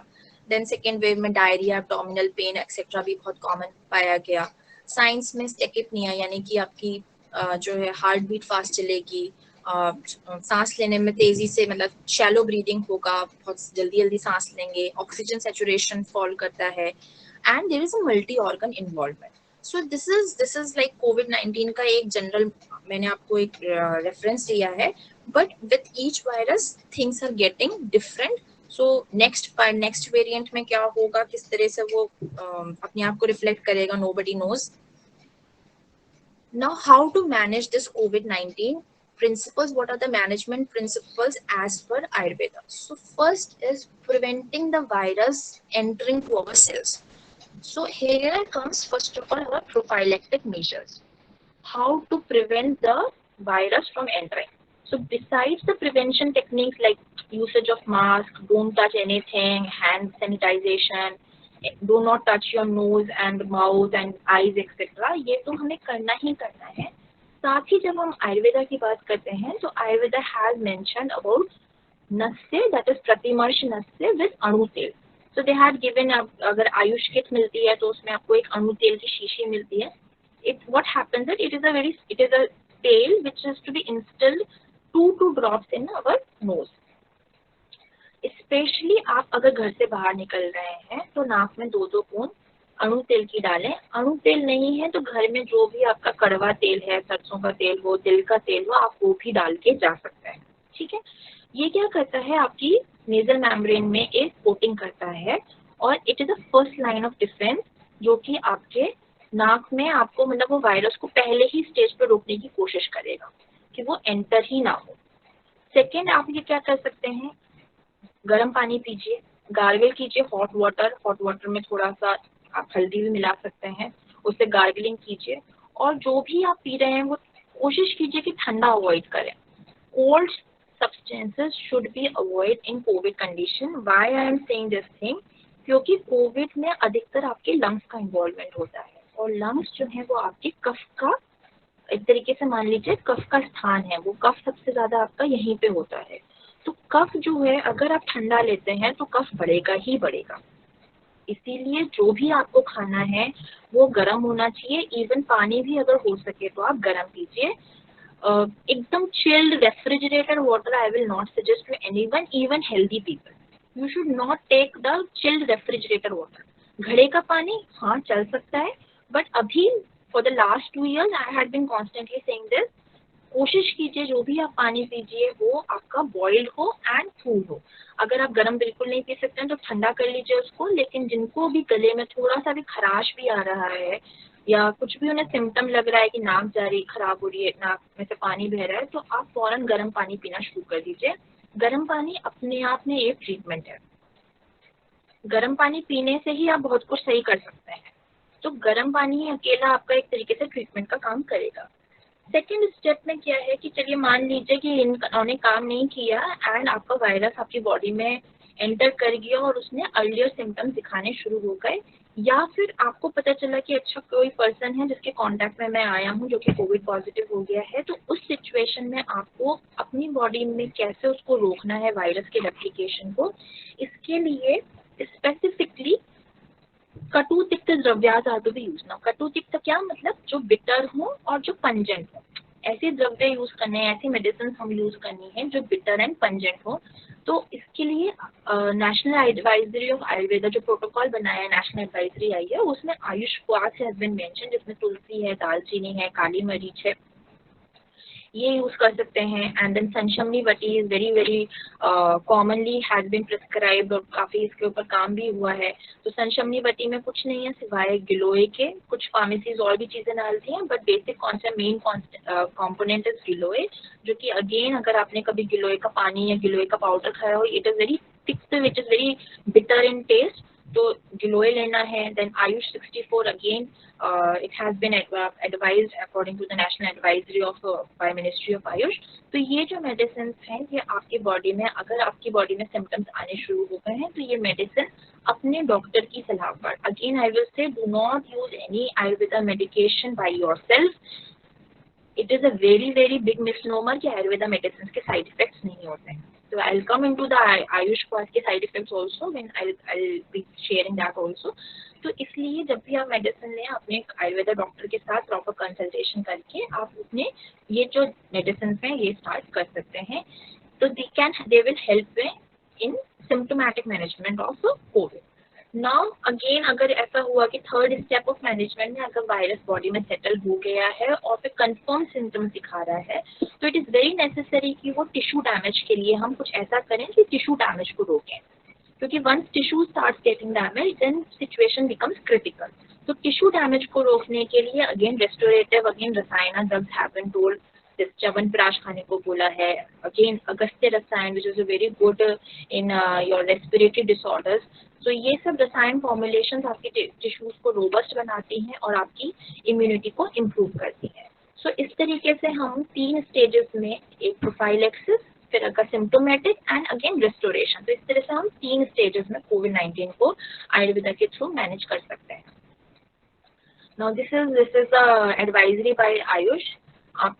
Then second wave में diarrhoea, abdominal pain etcetera भी बहुत common पाया गया। साइंस में स्टेकिपनिया, यानी कि आपकी जो है हार्ट बीट फास्ट चलेगी, सांस लेने में तेजी से, मतलब शैलो ब्रीदिंग होगा, बहुत जल्दी जल्दी सांस लेंगे, ऑक्सीजन सैचुरेशन फॉल करता है, and there is a multi organ involvement. So this is like कोविड-19 का एक जनरल, मैंने आपको एक रेफरेंस दिया है, but with each virus things are getting different. So next variant में क्या होगा, किस तरह से वो अपने आप को रिफ्लेक्ट करेगा, nobody knows. Now, how to manage this COVID-19 principles? What are the management principles as per Ayurveda? So first is preventing the virus entering to our cells. So here comes first of all our prophylactic measures. How to prevent the virus from entering. So besides the prevention techniques like usage of mask, don't touch anything, hand sanitization, do not touch your nose and mouth and eyes etc. ये तो हमें करना ही करना है। साथ ही जब हम आयुर्वेदा की बात करते हैं तो Ayurveda has mentioned about नस्य, that is प्रतिमर्श नस्य with अणु तेल. So they had given, अगर आयुष किट मिलती है तो उसमें आपको एक अणु तेल की शीशी मिलती है. What happens that it is a tail which is to be instilled 2 drops in our nose. Specially आप अगर घर से बाहर निकल रहे हैं तो नाक में 2 बूंद अणु तेल की डालें। अणु तेल नहीं है तो घर में जो भी आपका कड़वा तेल है, सरसों का तेल हो, तिल का तेल हो, आप वो भी डाल के जा सकते हैं। ठीक है, ये क्या करता है, आपकी नेजल मेम्ब्रेन में एक कोटिंग करता है और it is the first line of defence, जो कि आपके नाक में आपको, मतलब वो वायरस को पहले ही स्टेज पर रोकने की कोशिश करेगा कि वो एंटर ही ना हो। सेकेंड, आप ये क्या कर सकते हैं, गर्म पानी पीजिए, गार्गल कीजिए हॉट वाटर में थोड़ा सा आप हल्दी भी मिला सकते हैं, उससे गार्गलिंग कीजिए, और जो भी आप पी रहे हैं वो कोशिश कीजिए कि ठंडा अवॉइड करें। Cold substances should be avoided in COVID condition. Why I am saying this thing? क्योंकि कोविड में अधिकतर आपके लंग्स का इन्वॉल्वमेंट होता है और लंग्स जो है वो आपके कफ का एक तरीके से मान लीजिए कफ का स्थान है, वो कफ सबसे ज्यादा आपका यहीं पे होता है। तो कफ जो है अगर आप ठंडा लेते हैं तो कफ बढ़ेगा ही बढ़ेगा। इसीलिए जो भी आपको खाना है वो गर्म होना चाहिए। इवन पानी भी अगर हो सके तो आप गर्म पीजिए। एकदम chilled refrigerated water I will not suggest to anyone, even healthy people. You should not take the chilled refrigerated water. घड़े का पानी हाँ चल सकता है, बट अभी for the last 2 years I had been constantly saying this, कोशिश कीजिए जो भी आप पानी पीजिए वो आपका बॉइल्ड हो एंड कूल हो। अगर आप गर्म बिल्कुल नहीं पी सकते हैं तो ठंडा कर लीजिए उसको। लेकिन जिनको भी गले में थोड़ा सा भी खराश भी आ रहा है या कुछ भी उन्हें सिम्टम लग रहा है कि नाक जा रही खराब हो रही है, नाक में से पानी बह रहा है, तो आप फौरन गर्म पानी पीना शुरू कर दीजिए। गर्म पानी अपने आप में एक ट्रीटमेंट है। गर्म पानी पीने से ही आप बहुत कुछ सही कर सकते हैं। तो गर्म पानी अकेला आपका एक तरीके से ट्रीटमेंट का काम करेगा। सेकेंड स्टेप में क्या है कि चलिए मान लीजिए कि इन्होंने काम नहीं किया एंड आपका वायरस आपकी बॉडी में एंटर कर गया और उसने अर्लियर सिम्टम्स दिखाने शुरू हो गए, या फिर आपको पता चला कि अच्छा कोई पर्सन है जिसके कांटेक्ट में मैं आया हूँ जो कि कोविड पॉजिटिव हो गया है, तो उस सिचुएशन में आपको अपनी बॉडी में कैसे उसको रोकना है वायरस के रेप्लिकेशन को। इसके लिए specifically katu tikta dravyas are to be use. Now katu tikta क्या मतलब, जो बिटर हो और जो पंजेंट हो, ऐसे द्रव्य यूज करने हैं, ऐसी मेडिसिन हम यूज करनी है जो बिटर एंड पंजेंट हो। तो इसके लिए नेशनल एडवाइजरी ऑफ आयुर्वेदा जो प्रोटोकॉल बनाया है, नेशनल एडवाइजरी आई है, उसमें आयुष क्वाथ हैज बीन मेंशन, जिसमें तुलसी है, दालचीनी है, काली मरीच है, ये यूज कर सकते हैं। And then sanshamani vati is very commonly has been prescribed और काफी इसके ऊपर काम भी हुआ है। तो संशमनी वटी में कुछ नहीं है सिवाय गिलोय के, कुछ फार्मेसीज और भी चीजें डालती हैं, but basic concept main component is giloy, जो कि अगेन अगर आपने कभी गिलोय का पानी या गिलोय का पाउडर खाया हो, it is very thick which is very bitter in taste, तो गिलोय लेना है। Then AYUSH 64 again it has been advised according to the national advisory of by ministry of Ayush. तो ये जो मेडिसिन हैं ये आपकी बॉडी में, अगर आपकी बॉडी में सिम्टम्स आने शुरू हो गए हैं तो ये मेडिसिन अपने डॉक्टर की सलाह पर, again I will say do not use any Ayurveda medication by yourself. It is a very big misnomer कि आयुर्वेदा मेडिसिन के साइड इफेक्ट्स नहीं होते हैं। So I'll come into the Ayush क्वाथ के side effects also when I'll be sharing that also। तो इसलिए जब भी आप मेडिसिन लें अपने आयुर्वेदा डॉक्टर के साथ प्रॉपर कंसल्टेशन करके आप अपने ये जो मेडिसिन हैं ये स्टार्ट कर सकते हैं। तो they will help in symptomatic management of COVID। Now again अगर ऐसा हुआ कि थर्ड स्टेप ऑफ मैनेजमेंट में अगर वायरस बॉडी में सेटल हो गया है और फिर कंफर्म सिम्टम्स दिखा रहा है, तो इट इज वेरी नेसेसरी कि वो टिश्यू डैमेज के लिए हम कुछ ऐसा करें कि टिश्यू डैमेज को रोकें, क्योंकि once tissue starts getting damage then situation becomes critical. तो टिश्यू डैमेज को रोकने के लिए again restorative, again rasayana drugs have been told, Chyawanprash खाने को बोला है, again Agastya rasayana which is very good in your respiratory disorders. तो ये सब रसायन फॉर्मुलेशंस आपकी टिश्यूज को रोबस्ट बनाती हैं और आपकी इम्यूनिटी को इम्प्रूव करती हैं। सो इस तरीके से हम 3 स्टेजेस में, एक प्रोफाइलेक्सिस, फिर अगर सिम्टोमेटिक एंड अगेन रेस्टोरेशन, तो इस तरह से हम 3 स्टेजेस में कोविड-19 को आयुर्वेदा के थ्रू मैनेज कर सकते हैं। Now this is advisory by AYUSH. आप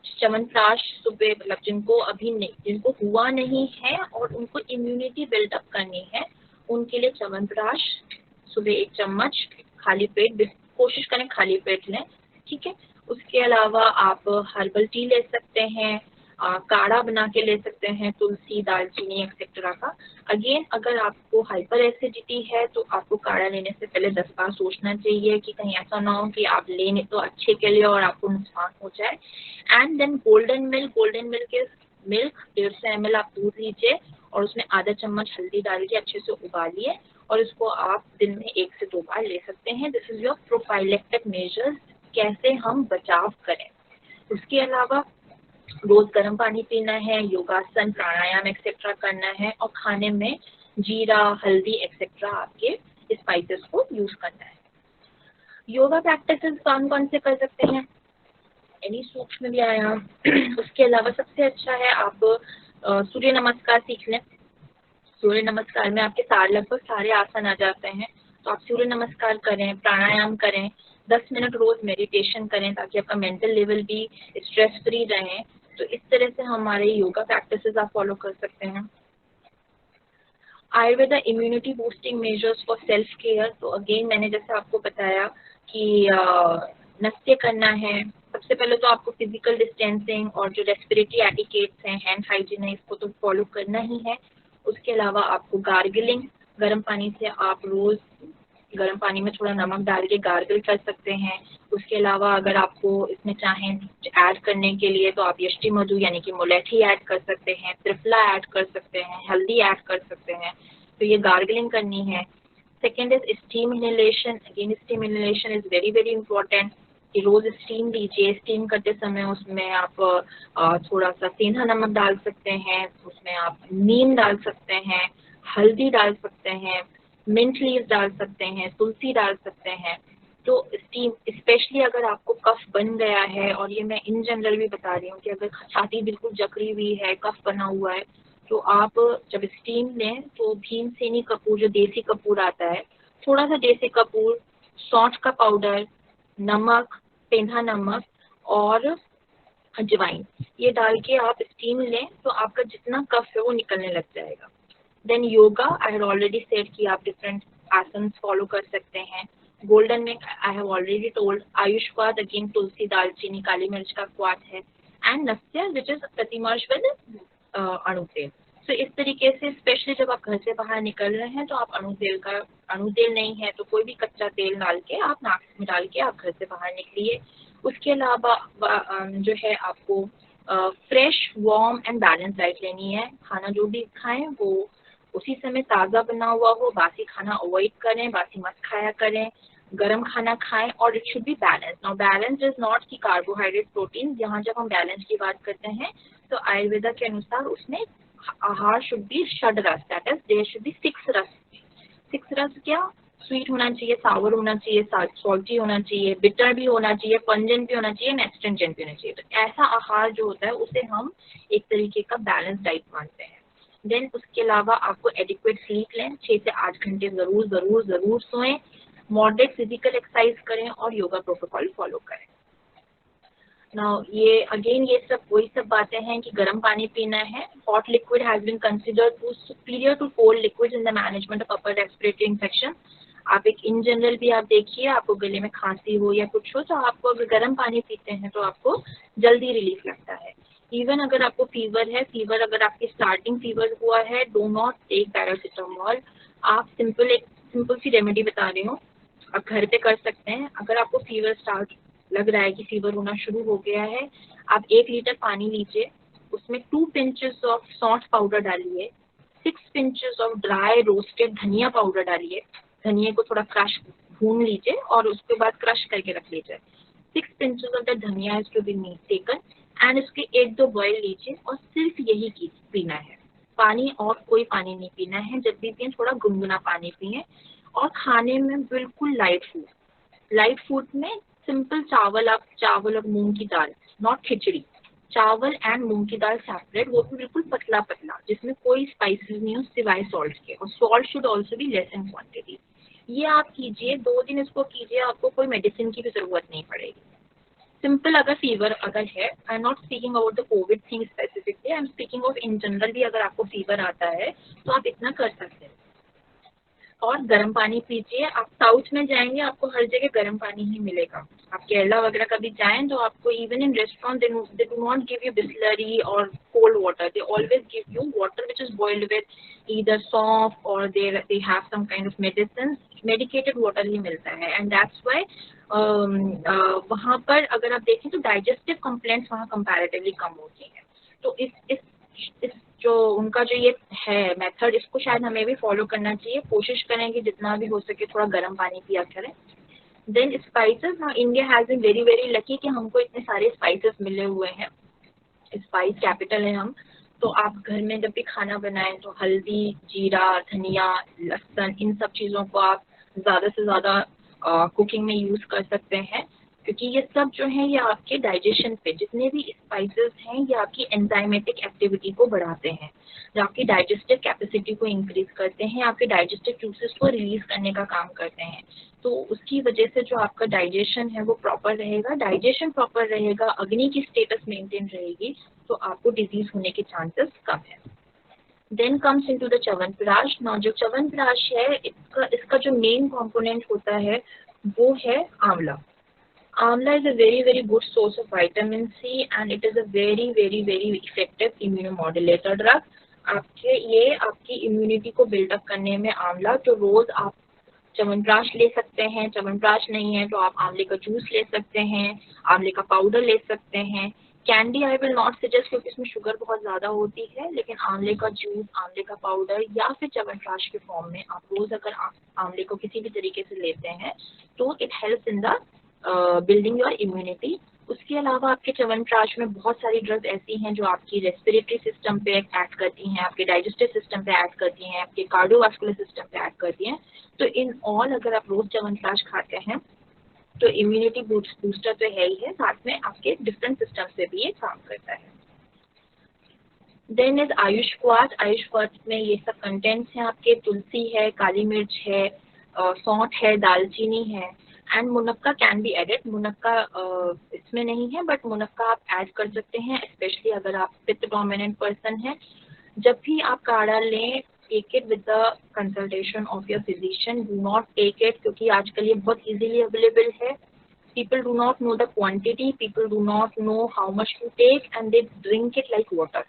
च्यवनप्राश सुबह, मतलब जिनको अभी नहीं, जिनको हुआ नहीं है और उनको इम्यूनिटी बिल्डअप करनी है, उनके लिए च्यवनप्राश सुबह 1 चम्मच खाली पेट, कोशिश करें खाली पेट लें, ठीक है। उसके अलावा आप हर्बल टी ले सकते हैं, काढ़ा बना के ले सकते हैं, तुलसी, दालचीनी एक्सेट्रा का। अगेन अगर आपको हाइपर एसिडिटी है तो आपको काढ़ा लेने से पहले 10 बार सोचना चाहिए कि कहीं ऐसा ना हो कि आप लेने तो अच्छे के लिए और आपको नुकसान हो जाए। एंड देन गोल्डन मिल्क के मिल्क 150 ml आप दूध लीजिए और उसमें आधा चम्मच हल्दी डाल के अच्छे से उबालिए और इसको आप दिन में 1 से 2 बार ले सकते हैं। This is your prophylactic measures, कैसे हम बचाव करें। उसके अलावा रोज गर्म पानी पीना है, योगासन, प्राणायाम एक्सेट्रा करना है और खाने में जीरा, हल्दी एक्सेट्रा आपके स्पाइसेस को यूज करना है। योगा प्रैक्टिसेस कौन कौन से कर सकते हैं? यानी सूक्ष्म व्यायाम। उसके अलावा सबसे अच्छा है आप सूर्य नमस्कार सीख लें। सूर्य नमस्कार में आपके लगभग सारे आसन आ जाते हैं, तो आप सूर्य नमस्कार करें, प्राणायाम करें, 10 मिनट रोज मेडिटेशन करें ताकि आपका मेंटल लेवल भी स्ट्रेस फ्री रहे। तो इस तरह से हमारे योगा प्रैक्टिसेस आप फॉलो कर सकते हैं। Ayurveda immunity boosting measures for self care. तो अगेन मैंने जैसे आपको बताया कि नृत्य करना है, सबसे पहले तो आपको फिजिकल डिस्टेंसिंग और जो रेस्पिरेटरी एटिकेट्स हैं, हैंड हाइजीन है, इसको तो फॉलो करना ही है। उसके अलावा आपको गार्गलिंग, गर्म पानी से आप रोज गर्म पानी में थोड़ा नमक डाल के गार्गल कर सकते हैं। उसके अलावा अगर आपको इसमें चाहें ऐड करने के लिए तो आप यष्टि मधु यानी कि मुलेठी ऐड कर सकते हैं, त्रिफला ऐड कर सकते हैं, हल्दी ऐड कर सकते हैं। तो ये गार्गलिंग करनी है। Second is steam inhalation. Again steam inhalation is very very important कि रोज स्टीम लीजिए। स्टीम करते समय उसमें आप थोड़ा सा सेंधा नमक डाल सकते हैं, उसमें आप नीम डाल सकते हैं, हल्दी डाल सकते हैं, मिंट लीव डाल सकते हैं, तुलसी डाल सकते हैं। तो स्टीम, स्पेशली अगर आपको कफ बन गया है, और ये मैं इन जनरल भी बता रही हूँ कि अगर छाती बिल्कुल जकड़ी हुई है, कफ बना हुआ है, तो आप जब स्टीम लें तो भीमसेनी कपूर, जो देसी कपूर आता है, थोड़ा सा देसी कपूर, सौंठ का पाउडर, नमक, सेंधा नमक और अजवाइन, ये डाल के आप स्टीम लें तो आपका जितना कफ है वो निकलने लग जाएगा। Then yoga, I have already said कि आप डिफरेंट आसन फॉलो कर सकते हैं। गोल्डन में आई हैव ऑलरेडी टोल्ड। आयुष क्वाथ, अगेन तुलसी, दालचीनी, काली मिर्च का क्वाथ है। एंड नस्त्य विच इज प्रतिमर्श विद अणु तेल। तो इस तरीके से स्पेशली जब आप घर से बाहर निकल रहे हैं तो आप अणु तेल नहीं है तो कोई भी कच्चा तेल डाल के आप नाक में डाल के आप घर से बाहर निकलिए। उसके अलावा जो है आपको fresh, warm and balance diet लेनी है। खाना जो भी खाएं वो उसी समय ताज़ा बना हुआ हो, बासी खाना अवॉइड करें, बासी मत खाया करें, गर्म खाना खाएं, और it should be balance. Now balance is not कि कार्बोहाइड्रेट, प्रोटीन। यहाँ जब हम बैलेंस की बात करते हैं तो आयुर्वेदा के अनुसार उसमें आहार should be shad rasa, that is there should be 6 rasa. 6 रस क्या? स्वीट होना चाहिए, सावर होना चाहिए, सॉल्टी होना चाहिए, बिटर भी होना चाहिए, पंजेंट भी होना चाहिए, एस्ट्रिंजेंट भी होना चाहिए। तो ऐसा आहार जो होता है उसे हम एक तरीके का बैलेंस डाइट मानते हैं। देन उसके अलावा आपको एडिक्वेट स्लीप लें, 6 से 8 घंटे जरूर जरूर जरूर सोएं, मॉडरेट फिजिकल एक्सरसाइज करें और योगा प्रोटोकॉल फॉलो करें। नाउ ये अगेन ये सब वही सब बातें हैं कि गर्म पानी पीना है। Hot liquid has been considered to superior to cold liquid in the management of upper respiratory infection. आप एक इन जनरल भी आप देखिए, आपको गले में खांसी हो या कुछ हो तो आपको अगर गर्म पानी पीते हैं तो आपको जल्दी रिलीफ लगता है। इवन अगर आपको फीवर है, फीवर अगर आपकी स्टार्टिंग फीवर हुआ है, डो नॉट टेक पैरासिटामोल। आप सिंपल सी रेमेडी बता रही हूँ, आप घर पे कर सकते हैं। अगर आपको फीवर स्टार्ट लग रहा है कि फीवर होना शुरू हो गया है, आप 1 लीटर पानी लीजिए, उसमें 2 पिंचेस ऑफ सौंठ पाउडर डालिए, 6 पिंचेस ऑफ ड्राई रोस्टेड धनिया पाउडर डालिए। धनिया को थोड़ा क्रश भून लीजिए और उसके बाद क्रश करके रख लीजिए। 6 pinches of the dhaniya is to be taken and उसके 1-2 बॉयल लीजिए और सिर्फ यही पीना है, पानी और कोई पानी नहीं पीना है। जब भी पिए थोड़ा गुनगुना पानी पिए। और खाने में बिल्कुल लाइट फूड में सिंपल चावल और मूंग की दाल, नॉट खिचड़ी, चावल एंड मूंग की दाल सेपरेट, वो भी बिल्कुल पतला पतला जिसमें कोई स्पाइसेस नहीं हो सिवाय सॉल्ट के, और salt should also be less in quantity. ये आप कीजिए, 2 दिन इसको कीजिए, आपको कोई मेडिसिन की भी जरूरत नहीं पड़ेगी। सिंपल अगर फीवर अगर है, I am not speaking about the Covid thing specifically, I am speaking of in general भी अगर आपको फीवर आता है तो आप इतना कर सकते हैं। और गर्म पानी पीजिए। आप साउथ में जाएंगे आपको हर जगह गर्म पानी ही मिलेगा। आप केरला वगैरह कभी जाएं तो आपको even in restaurant they do not give you Bisleri और cold water, they always give you water which is boiled with either saunf और they have some kind of medicine, medicated water ही मिलता है। एंड दैट्स व्हाई वहाँ पर अगर आप देखें तो डाइजेस्टिव कंप्लेंट्स वहाँ कंपैरेटिवली कम होती हैं। तो इस जो उनका जो ये है मेथड, इसको शायद हमें भी फॉलो करना चाहिए। कोशिश करें कि जितना भी हो सके थोड़ा गर्म पानी पिया करें। देन स्पाइसेस, हाँ, India has been very very lucky कि हमको इतने सारे स्पाइसेस मिले हुए हैं, स्पाइस कैपिटल है हम। तो आप घर में जब भी खाना बनाएं तो हल्दी, जीरा, धनिया, लहसुन, इन सब चीज़ों को आप ज़्यादा से ज़्यादा कुकिंग में यूज़ कर सकते हैं। क्योंकि ये सब जो है ये आपके डाइजेशन पे, जितने भी स्पाइसेस हैं ये आपकी एंजाइमेटिक एक्टिविटी को बढ़ाते हैं, जो आपकी डाइजेस्टिव कैपेसिटी को इंक्रीज करते हैं, आपके डाइजेस्टिव जूसेस को रिलीज करने का काम करते हैं। तो उसकी वजह से जो आपका डाइजेशन है वो प्रॉपर रहेगा, डाइजेशन प्रॉपर रहेगा, अग्नि की स्टेटस मेंटेन रहेगी, तो आपको डिजीज होने के चांसेस कम है। Then comes into the Chyawanprash. Now जो च्यवनप्राश है इसका जो मेन कंपोनेंट होता है वो है आंवला। Amla is a very good source of vitamin C and it is a very effective immunomodulator drug. आपकी इम्यूनिटी को बिल्डअप करने में आंवला, तो रोज आप च्यवनप्राश ले सकते हैं, च्यवनप्राश नहीं है तो आप आंवले का जूस ले सकते हैं, आंवले का पाउडर ले सकते हैं। Candy I will not suggest क्योंकि इसमें शुगर बहुत ज्यादा होती है, लेकिन आंवले का जूस, आंवले का पाउडर या फिर च्यवनप्राश के फॉर्म में आप रोज अगर आंवले को किसी भी तरीके से लेते हैं तो it helps in the building your immunity. उसके अलावा आपके च्यवनप्राश में बहुत सारी ड्रग्स ऐसी हैं जो आपकी रेस्पिरेटरी सिस्टम पे एक्ट करती हैं, आपके डाइजेस्टिव सिस्टम पे एक्ट करती हैं, आपके कार्डियोवास्कुलर सिस्टम पे एक्ट करती हैं। तो इन ऑल अगर आप रोज च्यवनप्राश खाते हैं तो इम्यूनिटी बूस्टर तो है ही है, साथ में आपके डिफरेंट सिस्टम से भी ये काम करता है। देन इज आयुष क्वाथ। आयुष क्वाथ में ये सब कंटेंट्स हैं आपके, तुलसी है, काली मिर्च है, सौंठ है, दालचीनी है एंड मुनक्का कैन बी एडेड। मुनक्का इसमें नहीं है बट मुनक्का आप ऐड कर सकते हैं, स्पेशली अगर आप पित्त डोमिनेंट पर्सन हैं। जब भी आप काढ़ा लें, take it with the consultation of your physician, do not take it क्योंकि आजकल ये बहुत इजीली अवेलेबल है। People do not know the quantity, people do not know how much to take and they drink it like water.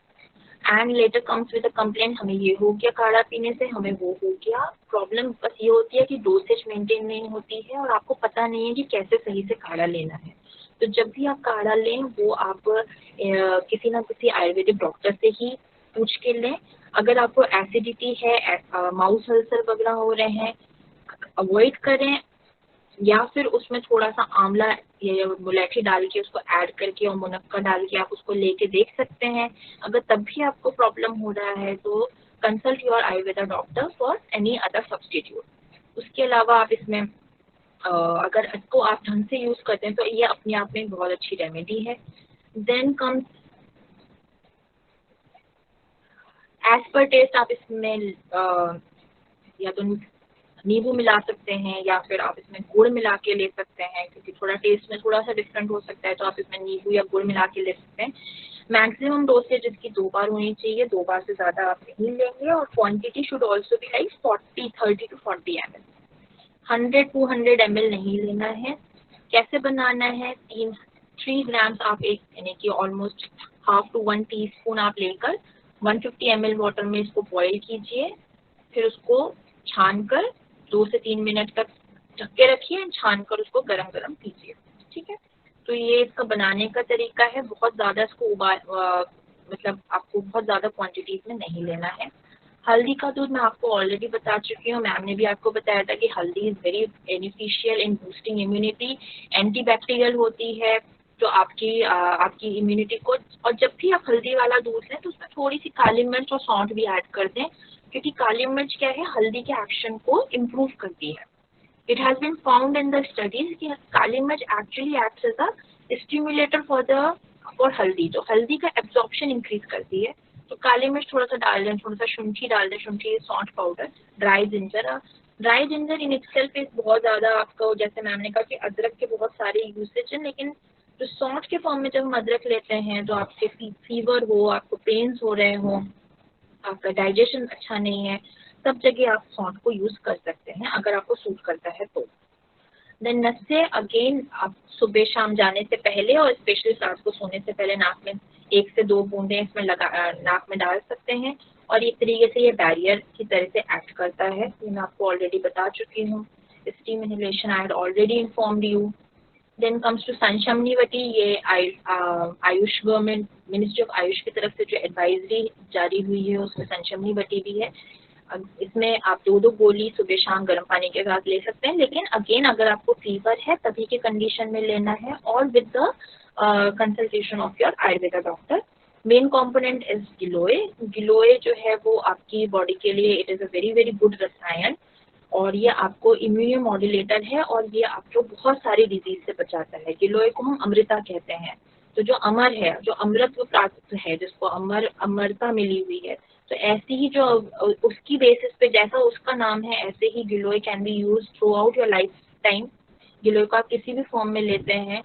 And later comes with a complaint, हमें ये हो गया काढ़ा पीने से, हमें वो हो गया। प्रॉब्लम बस ये होती है कि डोसेज मेंटेन नहीं होती है और आपको पता नहीं है कि कैसे सही से काढ़ा लेना है। तो जब भी आप काढ़ा लें वो आप किसी ना किसी आयुर्वेदिक डॉक्टर से ही पूछ के लें। अगर आपको एसिडिटी है, माउथ अल्सर वगैरह हो रहे हैं, अवॉइड करें, या फिर उसमें थोड़ा सा आंवला या मुलैठी डाल के उसको ऐड करके और मुनक्का डाल के आप उसको लेके देख सकते हैं। अगर तब भी आपको प्रॉब्लम हो रहा है तो consult your Ayurveda doctor for any other substitute. उसके अलावा आप इसमें अगर इसको आप ढंग से यूज करते हैं तो ये अपने आप में बहुत अच्छी रेमेडी है। Then comes as per taste, आप इसमें या तो नींबू मिला सकते हैं या फिर आप इसमें गुड़ मिला के ले सकते हैं, क्योंकि थोड़ा टेस्ट में थोड़ा सा डिफरेंट हो सकता है, तो आप इसमें नींबू या गुड़ मिला के ले सकते हैं। मैक्सिमम डोसेज इसकी 2 बार होनी चाहिए, 2 बार से ज़्यादा आप नहीं लेंगे और quantity should also be like 30 to 40 ml। 100-200 ml नहीं लेना है। कैसे बनाना है, 3 ग्राम्स आप एक यानी कि ऑलमोस्ट हाफ टू 1 टीस्पून आप लेकर 150 ml वाटर में इसको बॉईल कीजिए, फिर उसको छानकर 2 से 3 मिनट तक ढक के रखिए, छानकर उसको गरम गरम पीजिए। ठीक है, तो ये इसका बनाने का तरीका है। बहुत ज़्यादा इसको मतलब आपको बहुत ज़्यादा क्वांटिटीज में नहीं लेना है। हल्दी का दूध मैं आपको ऑलरेडी बता चुकी हूँ, मैम ने भी आपको बताया था कि हल्दी is very beneficial in boosting immunity, antibacterial होती है तो आपकी इम्यूनिटी को। और जब भी आप हल्दी वाला दूध लें तो उसमें थोड़ी सी काली मिर्च और सौंठ भी ऐड कर दें, क्योंकि काली मिर्च क्या है, हल्दी के एक्शन को इम्प्रूव करती है। It has been found in the studies कि काली मिर्च actually acts as a stimulator for haldi, तो हल्दी का एब्जॉर्प्शन इंक्रीज करती है। तो काली मिर्च थोड़ा सा डाल दें, थोड़ा सा शुंठी डाल दें, शुंठी सौंठ powder, dry ginger in itself is बहुत ज़्यादा आपको, जैसे मैम ने कहा कि अदरक के बहुत सारे यूसेज हैं, लेकिन तो सौंठ के फॉर्म में जब हम अदरक लेते हैं तो आपके फीवर हो, आपको पेन्स हो रहे हो, आपका डाइजेशन अच्छा नहीं है, सब जगह आप सौंठ को यूज कर सकते हैं अगर आपको सूट करता है तो। देन नस्से अगेन आप सुबह शाम जाने से पहले और स्पेशली रात को सोने से पहले नाक में 1 से 2 बूंदे इसमें नाक में डाल सकते हैं और एक तरीके से ये बैरियर की तरह से एक्ट करता है। ये मैं आपको ऑलरेडी बता चुकी हूँ। Steam inhalation I had already informed you. Then comes to sanshamani vati, ये AYUSH government ministry of AYUSH की तरफ से जो एडवाइजरी जारी हुई है उसमें संशमनी वटी भी है। इसमें आप 2 गोली सुबह शाम गर्म पानी के साथ ले सकते हैं, लेकिन अगेन अगर आपको फीवर है तभी के कंडीशन में लेना है और with the consultation of your Ayurveda doctor. Main component is giloy. Giloy जो है वो आपकी बॉडी के लिए it is a very good rasayana और ये आपको इम्यूनो मॉड्यूलेटर है और ये आपको बहुत सारी डिजीज से बचाता है। गिलोय को हम अमृता कहते हैं, तो जो अमर है, जो अमृत प्राप्त है, जिसको अमरता मिली हुई है, तो ऐसी ही जो उसकी बेसिस पे जैसा उसका नाम है ऐसे ही गिलोय can be use throughout your lifetime. गिलोय को आप किसी भी फॉर्म में लेते हैं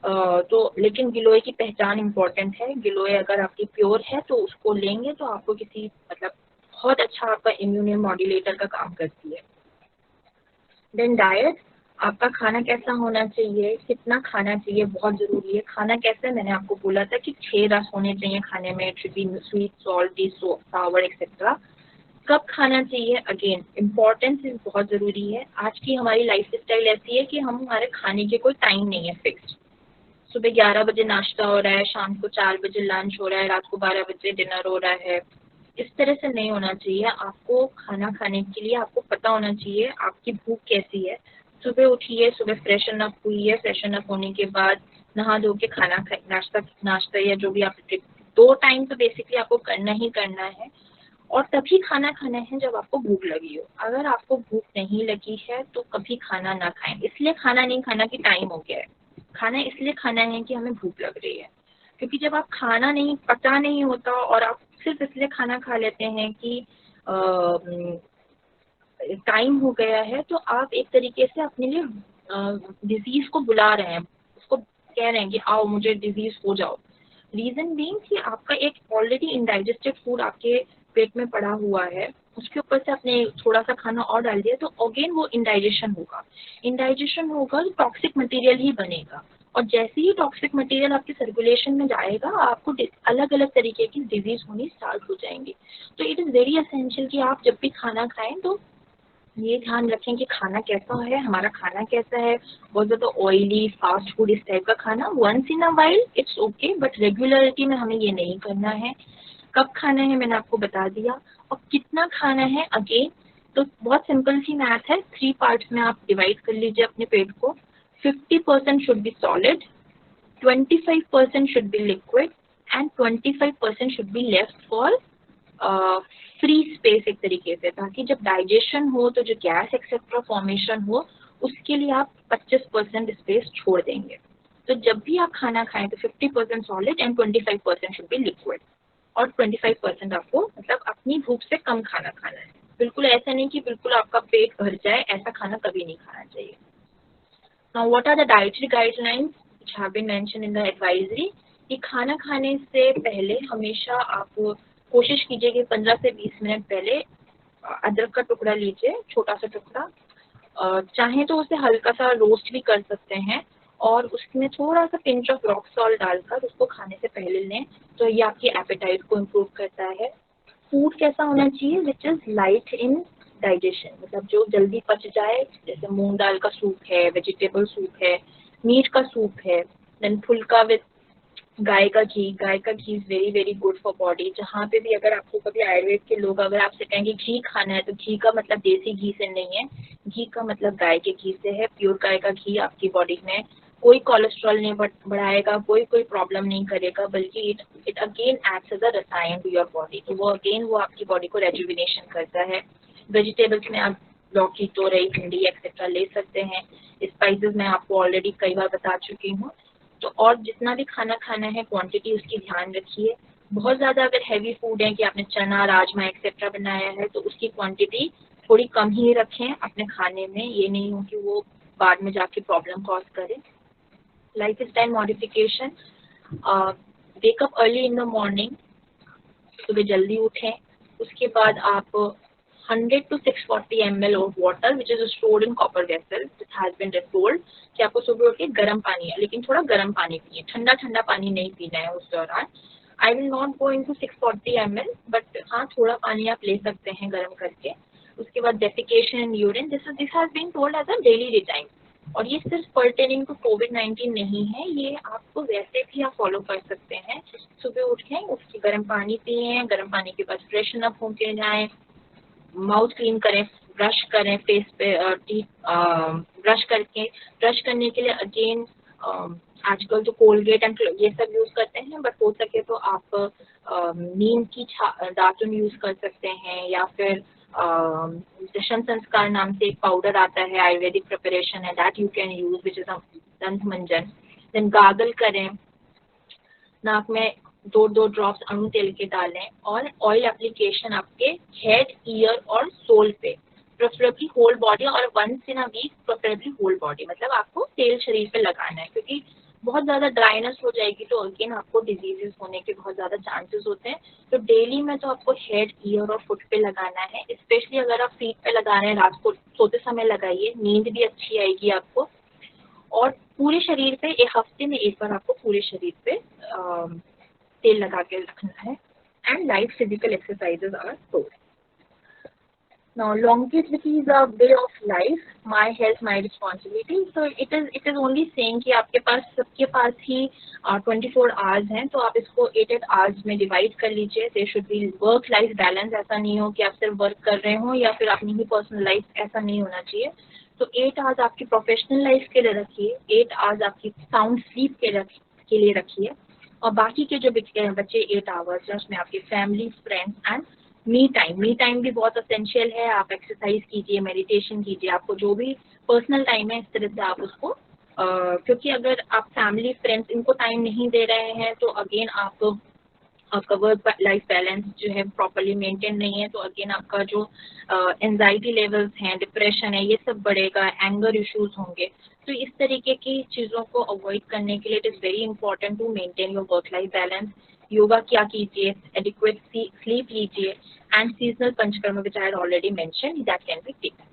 तो लेकिन गिलोय की पहचान इम्पोर्टेंट है। गिलोय अगर आपकी प्योर है तो उसको लेंगे तो आपको किसी मतलब बहुत अच्छा आपका इम्यून मॉड्यूलेटर का काम करती है। देन डाइट, आपका खाना कैसा होना चाहिए, कितना खाना चाहिए, बहुत जरूरी है। खाना कैसे, मैंने आपको बोला था कि 6 रस होने चाहिए खाने में, it should be sweet, salty, sour etcetera. कब खाना चाहिए, अगेन इम्पोर्टेंस बहुत जरूरी है। आज की हमारी लाइफ स्टाइल ऐसी है कि हमारे खाने के कोई टाइम नहीं है फिक्स्ड। सुबह 11 बजे नाश्ता हो रहा है, शाम को 4 बजे लंच हो रहा है, रात को 12 बजे डिनर हो रहा है। इस तरह से नहीं होना चाहिए। आपको खाना खाने के लिए आपको पता होना चाहिए आपकी भूख कैसी है। सुबह उठिए, सुबह फ्रेशन अप हुई है, फ्रेशन अप होने के बाद नहा धो के खाना नाश्ता या जो भी आप 2 टाइम तो बेसिकली आपको करना ही करना है। और तभी खाना खाना है जब आपको भूख लगी हो। अगर आपको भूख नहीं लगी है तो कभी खाना ना खाएं। इसलिए खाना नहीं खाना कि टाइम हो गया है, खाना इसलिए खाना है कि हमें भूख लग रही है। क्योंकि जब आप खाना नहीं पता नहीं होता और आप सिर्फ इसलिए खाना खा लेते हैं कि टाइम हो गया है, तो आप एक तरीके से अपने लिए डिजीज को बुला रहे हैं, उसको कह रहे हैं कि आओ मुझे डिजीज हो जाओ। रीजन बीइंग कि आपका एक ऑलरेडी इंडाइजेस्टेड फूड आपके पेट में पड़ा हुआ है, उसके ऊपर से आपने थोड़ा सा खाना और डाल दिया तो अगेन वो इंडाइजेशन होगा। इंडाइजेशन होगा तो टॉक्सिक मटेरियल ही बनेगा, और जैसे ही टॉक्सिक मटेरियल आपके सर्कुलेशन में जाएगा आपको अलग अलग तरीके की डिजीज होनी स्टार्ट हो जाएंगी। तो इट इज़ वेरी एसेंशियल कि आप जब भी खाना खाएं तो ये ध्यान रखें कि खाना कैसा है, हमारा खाना कैसा है। बहुत ज़्यादा ऑयली फास्ट फूड इस टाइप का खाना once in a while it's okay, but regularity में हमें ये नहीं करना है। कब खाना है मैंने आपको बता दिया, और कितना खाना है अगेन तो बहुत सिंपल सी मैथ है। 3 पार्ट्स में आप डिवाइड कर लीजिए अपने पेट को। 50% should be solid, 25% should be liquid and 25% should be left for free space एक तरीके से, ताकि जब डाइजेशन हो तो जो गैस एक्सेट्रा फॉर्मेशन हो उसके लिए आप 25% स्पेस छोड़ देंगे। तो जब भी आप खाना खाएं तो 50% solid and 25% should be liquid, और 25% आपको मतलब अपनी भूख से कम खाना खाना है। बिल्कुल ऐसा नहीं कि बिल्कुल आपका पेट भर जाए, ऐसा खाना कभी नहीं खाना चाहिए। Now what are the dietary guidelines which have been mentioned in the advisory? कि खाना खाने से पहले हमेशा आप कोशिश कीजिए कि 15 से 20 मिनट पहले अदरक का टुकड़ा लीजिए, छोटा सा टुकड़ा। चाहे तो उसे हल्का सा रोस्ट भी कर सकते हैं और उसमें थोड़ा सा पिंच ऑफ रॉक सॉल्ट डालकर उसको खाने से पहले लें, तो ये आपकी एपेटाइट को इम्प्रूव करता है। फूड कैसा होना चाहिए, which is light in digestion, मतलब जो जल्दी पच जाए, जैसे मूंग दाल का सूप है, वेजिटेबल सूप है, मीट का सूप है। देन फुल्का विद गाय का ghee is very very good for body. जहाँ पे भी अगर आपको कभी आयुर्वेद के लोग अगर आपसे कहेंगे घी खाना है, तो घी का मतलब देसी घी से नहीं है, घी का मतलब गाय के घी से है। प्योर गाय का घी आपकी बॉडी में कोई कोलेस्ट्रॉल नहीं बढ़ाएगा, कोई प्रॉब्लम नहीं करेगा, बल्कि it again acts as a rasayana to your body. तो वो आपकी बॉडी को रेजुविनेशन करता है। वेजिटेबल्स में आप लौकी, तोरई, भिंडी एक्सेट्रा ले सकते हैं। स्पाइसेस मैं आपको ऑलरेडी कई बार बता चुकी हूँ। तो और जितना भी खाना खाना है क्वांटिटी उसकी ध्यान रखिए। बहुत ज़्यादा अगर हैवी फूड है कि आपने चना, राजमा एक्सेट्रा बनाया है तो उसकी क्वांटिटी थोड़ी कम ही रखें अपने खाने में, ये नहीं हो कि वो बाद में जाके प्रॉब्लम कॉज करे। Life style modification, wake up early in the morning, सुबह जल्दी उठें। उसके बाद आप 100 to 640 ml of water which is stored in copper vessel, it has been told कि आपको सुबह उठ के गर्म पानी है, लेकिन थोड़ा गर्म पानी पिए, ठंडा ठंडा पानी नहीं पीना है उस दौरान। आई will not go into 640 ml, but हाँ थोड़ा पानी आप ले सकते हैं गर्म करके। उसके बाद defecation and urine, this has been told as a daily routine, और ये सिर्फ पर्टेनिंग टू कोविड-19 नहीं है, ये आपको वैसे भी आप फॉलो कर सकते हैं। सुबह उठ के उसकी गर्म पानी पिए, गर्म पानी के बाद फ्रेशन अप होके जाएं, माउथ क्लीन करें, ब्रश करें, फेस पे ब्रश करने के लिए अगेन आजकल तो कोलगेट एंड ये सब यूज करते हैं, बट हो सके तो आप नीम की दातुन यूज कर सकते हैं, या फिर दशन संस्कार नाम से एक पाउडर आता है, आयुर्वेदिक प्रिपरेशन है, that you can use which is a दंत मंजन। देन गागल करें, नाक में 2 ड्रॉप्स अणु तेल के डालें और ऑयल एप्लीकेशन आपके हेड, ईयर और सोल पे, प्रेफरेबली होल बॉडी और once in a week preferably whole body, मतलब आपको तेल शरीर पे लगाना है, क्योंकि बहुत ज़्यादा ड्राइनेस हो जाएगी तो अगेन आपको डिजीजेस होने के बहुत ज़्यादा चांसेस होते हैं। तो डेली में तो आपको हेड, ईयर और फुट पे लगाना है, स्पेशली अगर आप फीट पे लगा रहे हैं रात को सोते समय लगाइए, नींद भी अच्छी आएगी आपको। और पूरे शरीर पे एक हफ्ते में एक बार आपको पूरे शरीर पे तेल लगा के रखना है। And light physical exercises are good. Now, longevity is a way of life. My health, my responsibility. So it is only saying कि आपके पास सबके पास ही 24 hours हैं, तो आप इसको 8 hours में डिवाइड कर लीजिए। There should be work life balance, ऐसा नहीं हो कि आप सिर्फ वर्क कर रहे हो या फिर अपनी ही पर्सनल लाइफ, ऐसा नहीं होना चाहिए। तो 8 hours आपकी प्रोफेशनल लाइफ के लिए रखिए, 8 hours आपकी साउंड स्लीप के लिए रखिए, और बाकी के जो बच्चे 8 hours हैं उसमें आपके family, friends and me time भी बहुत असेंशियल है। आप एक्सरसाइज कीजिए, मेडिटेशन कीजिए, आपको जो भी पर्सनल टाइम है इस तरह से आप उसको क्योंकि अगर आप फैमिली, फ्रेंड्स इनको टाइम नहीं दे रहे हैं तो अगेन आपका वर्क लाइफ बैलेंस जो है प्रॉपरली मेंटेन नहीं है, तो अगेन आपका जो एंजाइटी लेवल्स हैं, डिप्रेशन है, ये सब बढ़ेगा, एंगर इश्यूज होंगे। तो इस तरीके की चीज़ों को अवॉइड करने के लिए it is very important to maintain your work life balance. Yoga क्या कीजिए, एडिक्वेट स्लीप लीजिए, and seasonal panchakarma which I had already mentioned that can be taken.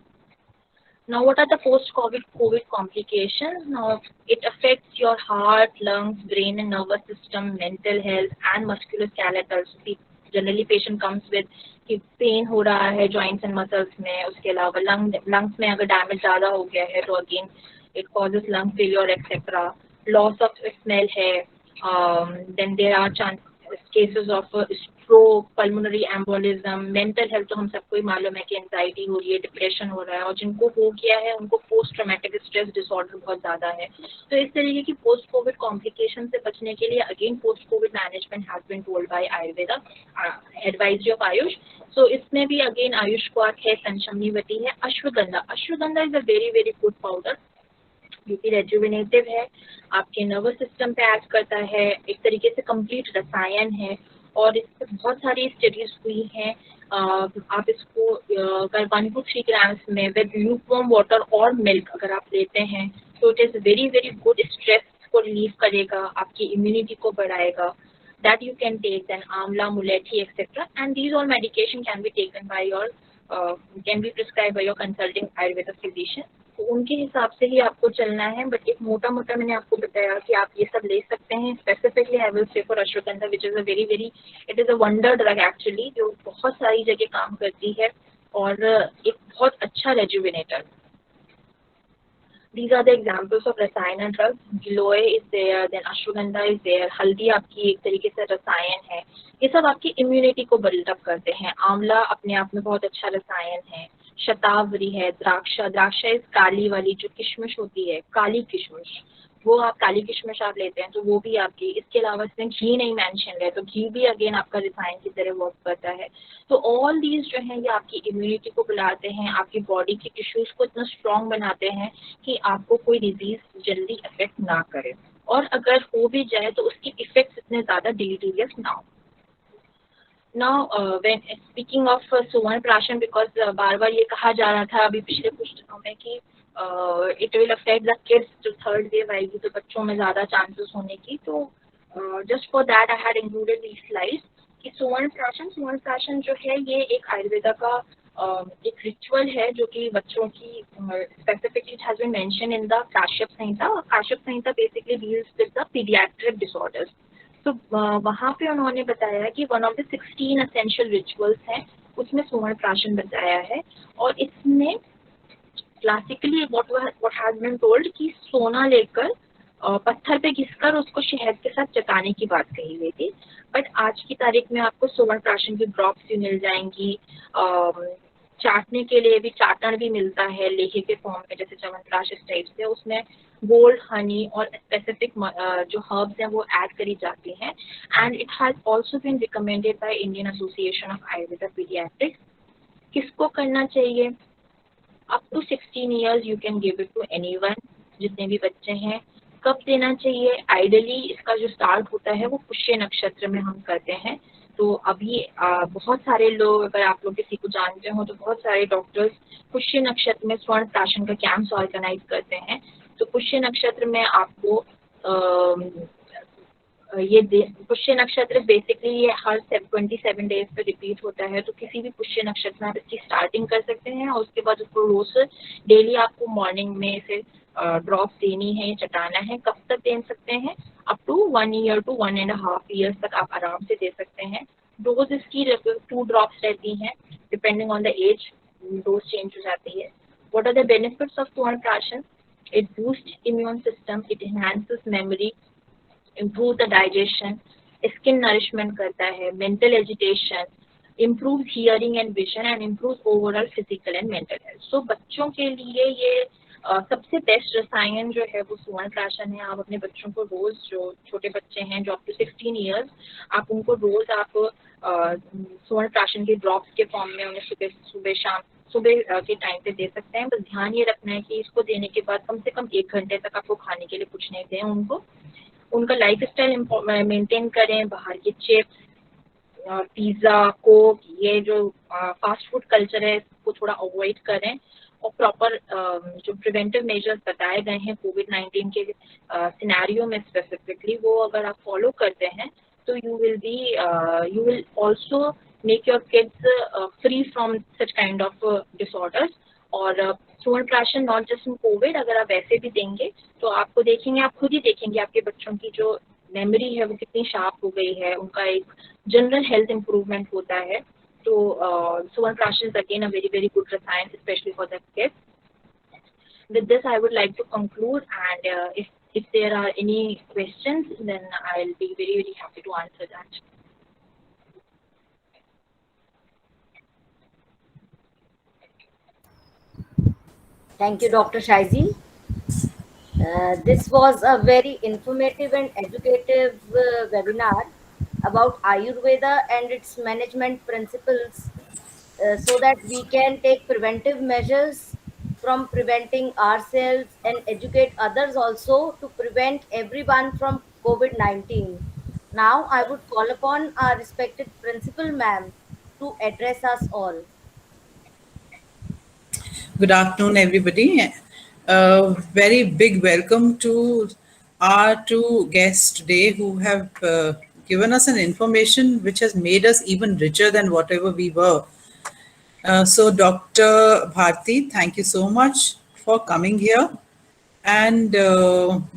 Now, what are the post-COVID complications? Now, it affects your heart, lungs, brain and nervous system, mental health and musculoskeletal. So, generally patient comes with कि pen हो रहा है joints and muscles में, उसके अलावा lungs में अगर damage ज़्यादा हो गया है तो again it causes lung failure etc. Loss of smell है, then there are cases of stroke, pulmonary embolism, mental health तो हम सबको ही मालूम है कि एंजाइटी हो रही है, डिप्रेशन हो रहा है, और जिनको हो गया है उनको पोस्ट ट्रॉमेटिक स्ट्रेस डिसऑर्डर बहुत ज़्यादा है। तो इस तरीके की पोस्ट कोविड कॉम्प्लिकेशन से बचने के लिए again post covid management has been told by Ayurveda, advisory of AYUSH. So इसमें भी अगेन आयुष क्वार्क है, संशमनीवती है, ashwagandha is a very very good powder जो कि रेजुविनेटिव है, आपके नर्वस सिस्टम पे एक्ट करता है, एक तरीके से कंप्लीट रसायन है, और इस पर बहुत सारी स्टडीज हुई हैं। आप इसको अगर 1 to 3 grams में विद ल्यूकवार्म वाटर और मिल्क अगर आप लेते हैं तो it is very very good, stress को रिलीव करेगा, आपकी इम्यूनिटी को बढ़ाएगा। That you can take, then amla, mulethi, etc. And these all medication can be taken by your can be prescribed by your consulting Ayurveda physician. तो उनके हिसाब से ही आपको चलना है, बट एक मोटा मैंने आपको बताया कि आप ये सब ले सकते हैं। Specifically I will say for ashwagandha which is a very very it is a wonder drug actually, जो बहुत सारी जगह काम करती है और एक बहुत अच्छा रेजुविनेटर। These are the examples of रसायन drugs. Giloy is there, then ashwagandha is there. हल्दी आपकी एक तरीके से रसायन है, ये सब आपकी इम्यूनिटी को बिल्डअप करते हैं। आंवला अपने आप में बहुत अच्छा रसायन है। शतावरी है, द्राक्षा इस काली वाली जो किशमिश होती है, काली किशमिश, वो आप काली किशमिश आप लेते हैं तो वो भी आपकी। इसके अलावा इसमें घी नहीं मेंशन है, तो घी भी अगेन आपका रिफाइन की तरह वर्क करता है। तो ऑल दीज जो है ये आपकी इम्यूनिटी को बढ़ाते हैं, आपकी बॉडी के टिश्यूज को इतना स्ट्रॉन्ग बनाते हैं कि आपको कोई डिजीज जल्दी अफेक्ट ना करे, और अगर हो भी जाए तो उसकी इफेक्ट्स इतने ज़्यादा डिलीटेरियस ना हो। Now, when speaking of सुवर्ण प्राशन, because बार ये कहा जा रहा था अभी पिछले कुछ दिनों में कि it will affect the kids, जो थर्ड वेव आएगी तो बच्चों में ज़्यादा चांसेस होने की, तो just for that I had included these slides कि सुवर्ण प्राशन जो है ये एक आयुर्वेदा का एक रिचुअल है जो कि बच्चों की specifically it has been mention in the Kashyap Samhita. Kashyap Samhita basically deals with the paediatric disorders. तो वहाँ पे उन्होंने बताया कि one of the 16 essential rituals हैं, उसमें सुवर्ण प्राशन बताया है, और इसमें classically what has been told कि सोना लेकर पत्थर पे घिसकर उसको शहद के साथ चटाने की बात कही गई थी। बट आज की तारीख में आपको सुवर्ण प्राशन की ड्रॉप्स भी मिल जाएंगी, चाटने के लिए भी चाटन भी मिलता है लेहे के फॉर्म में, जैसे च्यवनप्राश इस टाइप से, उसमें गोल्ड, हनी और स्पेसिफिक जो हर्ब्स हैं वो ऐड करी जाती हैं। And it has also been recommended by Indian Association of Ayurveda Paediatrics. किसको करना चाहिए? Up to 16 years you can give it to anyone, जितने भी बच्चे हैं। कब देना चाहिए? आइडली इसका जो स्टार्ट होता है वो पुष्य नक्षत्र में हम करते हैं। तो अभी बहुत सारे लोग, अगर आप लोग किसी को जानते हो तो बहुत सारे डॉक्टर्स पुष्य नक्षत्र में स्वर्ण प्राशन का कैंप्स ऑर्गेनाइज करते हैं। तो पुष्य नक्षत्र में आपको पुष्य नक्षत्र बेसिकली ये हर 27 डेज पे रिपीट होता है। तो किसी भी पुष्य नक्षत्र में आप इसकी स्टार्टिंग कर सकते हैं और उसके बाद उसको रोज डेली आपको मॉर्निंग में इसे ड्रॉप देनी है, चटाना है। कब तक दे सकते हैं? Up to 1 year to 1.5 years तक आप आराम से दे सकते हैं। डोज इसकी 2 ड्रॉप्स रहती हैं, depending on the age dose change हो जाती है। What are the benefits of Swarna Prashan? It boost immune system, it enhances memory, improve the digestion, skin nourishment करता है, mental agitation, improves hearing and vision and improves overall physical and mental health. So बच्चों के लिए ये सबसे best रसायन जो है वो स्वर्ण प्राशन है। आप अपने बच्चों को रोज, जो छोटे बच्चे हैं जो अप टू 16 ईयर्स, आप उनको रोज आप स्वर्ण प्राशन के ड्रॉप्स के फॉर्म में उन्हें सुबह के टाइम पे दे सकते हैं। बस ध्यान ये रखना है कि इसको देने के बाद कम से कम 1 घंटे तक आपको खाने के लिए कुछ नहीं दें उनको। उनका लाइफ स्टाइल मेंटेन करें, बाहर के चिप्स, पिज्ज़ा, कोक, ये जो फास्ट फूड कल्चर है इसको थोड़ा अवॉइड करें। और प्रॉपर जो प्रिवेंटिव मेजर्स बताए गए हैं कोविड-19 के सिनेरियो में स्पेसिफिकली, वो अगर आप फॉलो करते हैं तो you will also make your kids free from such kind of disorders. और स्वर्ण प्राशन नॉट जस्ट इन कोविड, अगर आप वैसे भी देंगे तो आपको देखेंगे, आप खुद ही देखेंगे आपके बच्चों की जो मेमोरी है वो कितनी शार्प हो गई है, उनका एक जनरल हेल्थ इम्प्रूवमेंट होता है। तो swarna prashan is again a very good rasayana, specially for the kids. With this, I would like to conclude, and if there are any questions, then I'll be very happy to answer that. Thank you, Dr. Shaizi. This was a very informative and educative webinar about Ayurveda and its management principles, so that we can take preventive measures from preventing ourselves and educate others also to prevent everyone from COVID-19. Now I would call upon our respected principal ma'am to address us all. Good afternoon, everybody. Very big welcome to our 2 guests today who have given us an information which has made us even richer than whatever we were. So Dr. Bharti, thank you so much for coming here and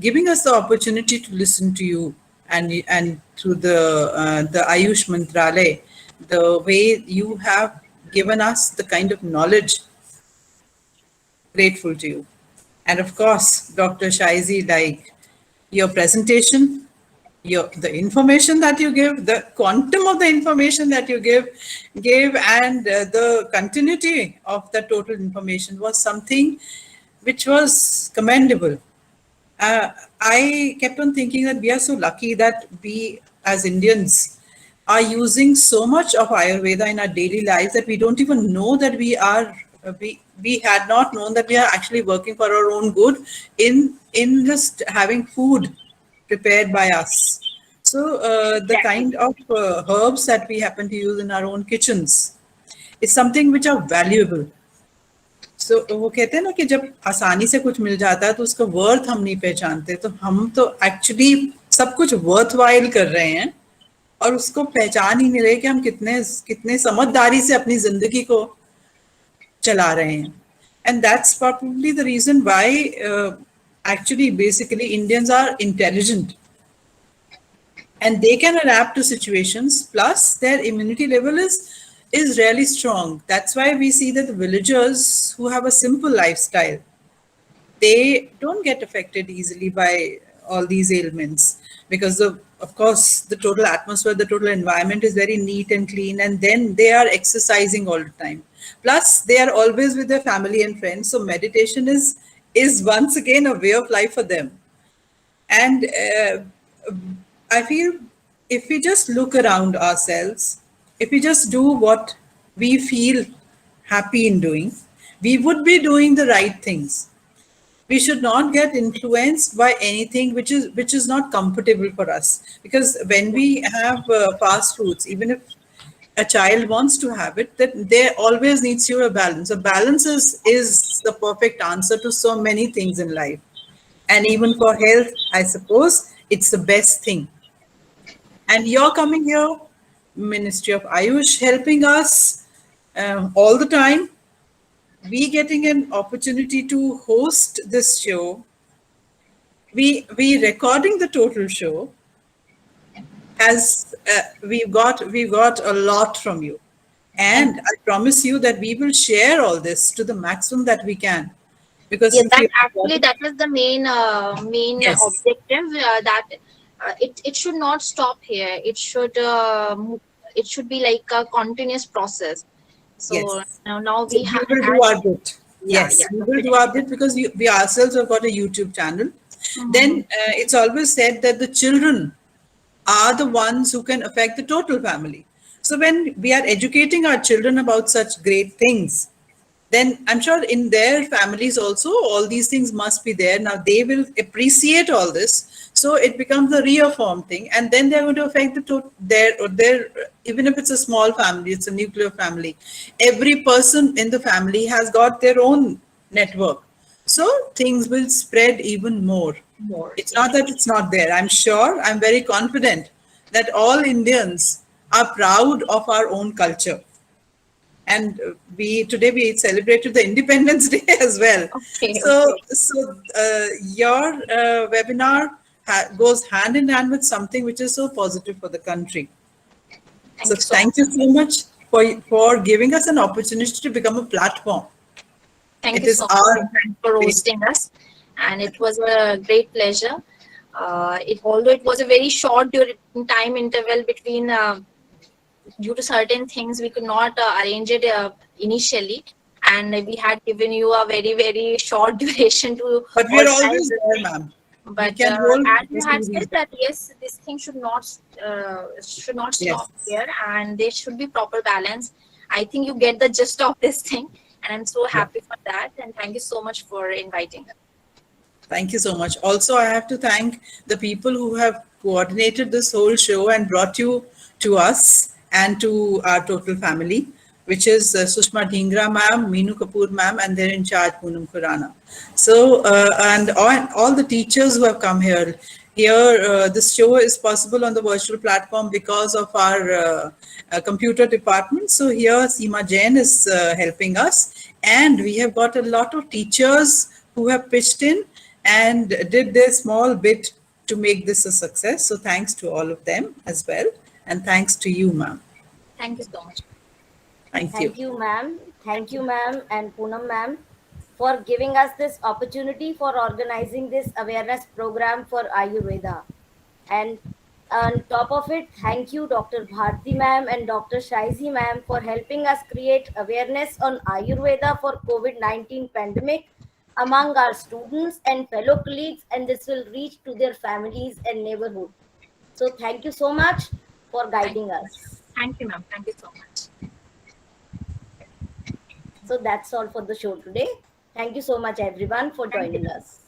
giving us the opportunity to listen to you and through the Ayush Mantralaya, the way you have given us the kind of knowledge. Grateful to you. And of course, Dr. Shaizi, like your presentation, the information that you give, the quantum of the information that you gave, and the continuity of the total information was something which was commendable. I kept on thinking that we are so lucky that we as Indians are using so much of Ayurveda in our daily lives that we don't even know that we are, we had not known that we are actually working for our own good in just having food prepared by us. So the kind of herbs that we happen to use in our own kitchens is something which are valuable. So वो कहते हैं ना कि जब आसानी से कुछ मिल जाता है तो उसका वर्थ हम नहीं पहचानते, तो हम तो एक्चुअली सब कुछ वर्थ वाइल कर रहे हैं और उसको पहचान ही नहीं रहे कि हम कितने समझदारी से अपनी जिंदगी को चला रहे हैं. And that's probably the reason why actually basically Indians are intelligent and they can adapt to situations, plus their immunity level is really strong. That's why we see that the villagers who have a simple lifestyle, they don't get affected easily by all these ailments because of course the total atmosphere, the total environment is very neat and clean, and then they are exercising all the time. Plus they are always with their family and friends, so meditation is once again a way of life for them. And I feel if we just look around ourselves, if we just do what we feel happy in doing, we would be doing the right things. We should not get influenced by anything which is not comfortable for us, because when we have fast foods, even if a child wants to have it, that there always needs to be a balance. A balance is the perfect answer to so many things in life, and even for health, I suppose it's the best thing. And you're coming here, Ministry of Ayush, helping us all the time. We getting an opportunity to host this show. We recording the total show. As we've got a lot from you, and I promise you that we will share all this to the maximum that we can, because Yeah, if that you actually that was the main Yes. objective. That it should not stop here. It should be like a continuous process. So Yes. now So we we have will do our bit. Yeah, Yes, yeah, we will do our bit, because we ourselves have got a YouTube channel. Then it's always said that the children are the ones who can affect the total family. So when we are educating our children about such great things, then I'm sure in their families also all these things must be there. Now they will appreciate all this, so it becomes a reaffirmed thing, and then they're going to affect their even if it's a small family, it's a nuclear family. Every person in the family has got their own network, so things will spread even more. more. It's not that it's not there. I'm sure, I'm very confident that all Indians are proud of our own culture. And we today we celebrated the Independence Day as well. Okay, So your webinar goes hand in hand with something which is so positive for the country. So thank you so much for giving us an opportunity to become a platform. Thank It you is so our much for hosting us, and it was a great pleasure. Although it was a very short time interval between, due to certain things, we could not arrange it initially, and we had given you a very short duration to But we are organize always this there, thing. ma'am. We But can hold as the you had series. said that yes, this thing should not Yes. stop here, and there should be proper balance. I think you get the gist of this thing, and I'm so happy for that. And thank you so much for inviting us. Thank you so much. Also, I have to thank the people who have coordinated this whole show and brought you to us and to our total family, which is Sushma Dhingra ma'am, Meenu Kapoor ma'am, and they're in charge, Poonam Khurana. So, and all the teachers who have come here. Here, this show is possible on the virtual platform because of our computer department. So here, Seema Jain is helping us. And we have got a lot of teachers who have pitched in and did their small bit to make this a success. So thanks to all of them as well. And thanks to you, ma'am. Thank you so much. Thank you. Thank you, ma'am. Thank you, ma'am, and Poonam, ma'am, for giving us this opportunity for organizing this awareness program for Ayurveda. And on top of it, thank you, Dr. Bharti, ma'am, and Dr. Shaizi, ma'am, for helping us create awareness on Ayurveda for COVID-19 pandemic among our students and fellow colleagues, and this will reach to their families and neighborhood. So thank you so much for guiding us. Thank you, ma'am. Thank you so much. So that's all for the show today. Thank you so much, everyone, for joining us.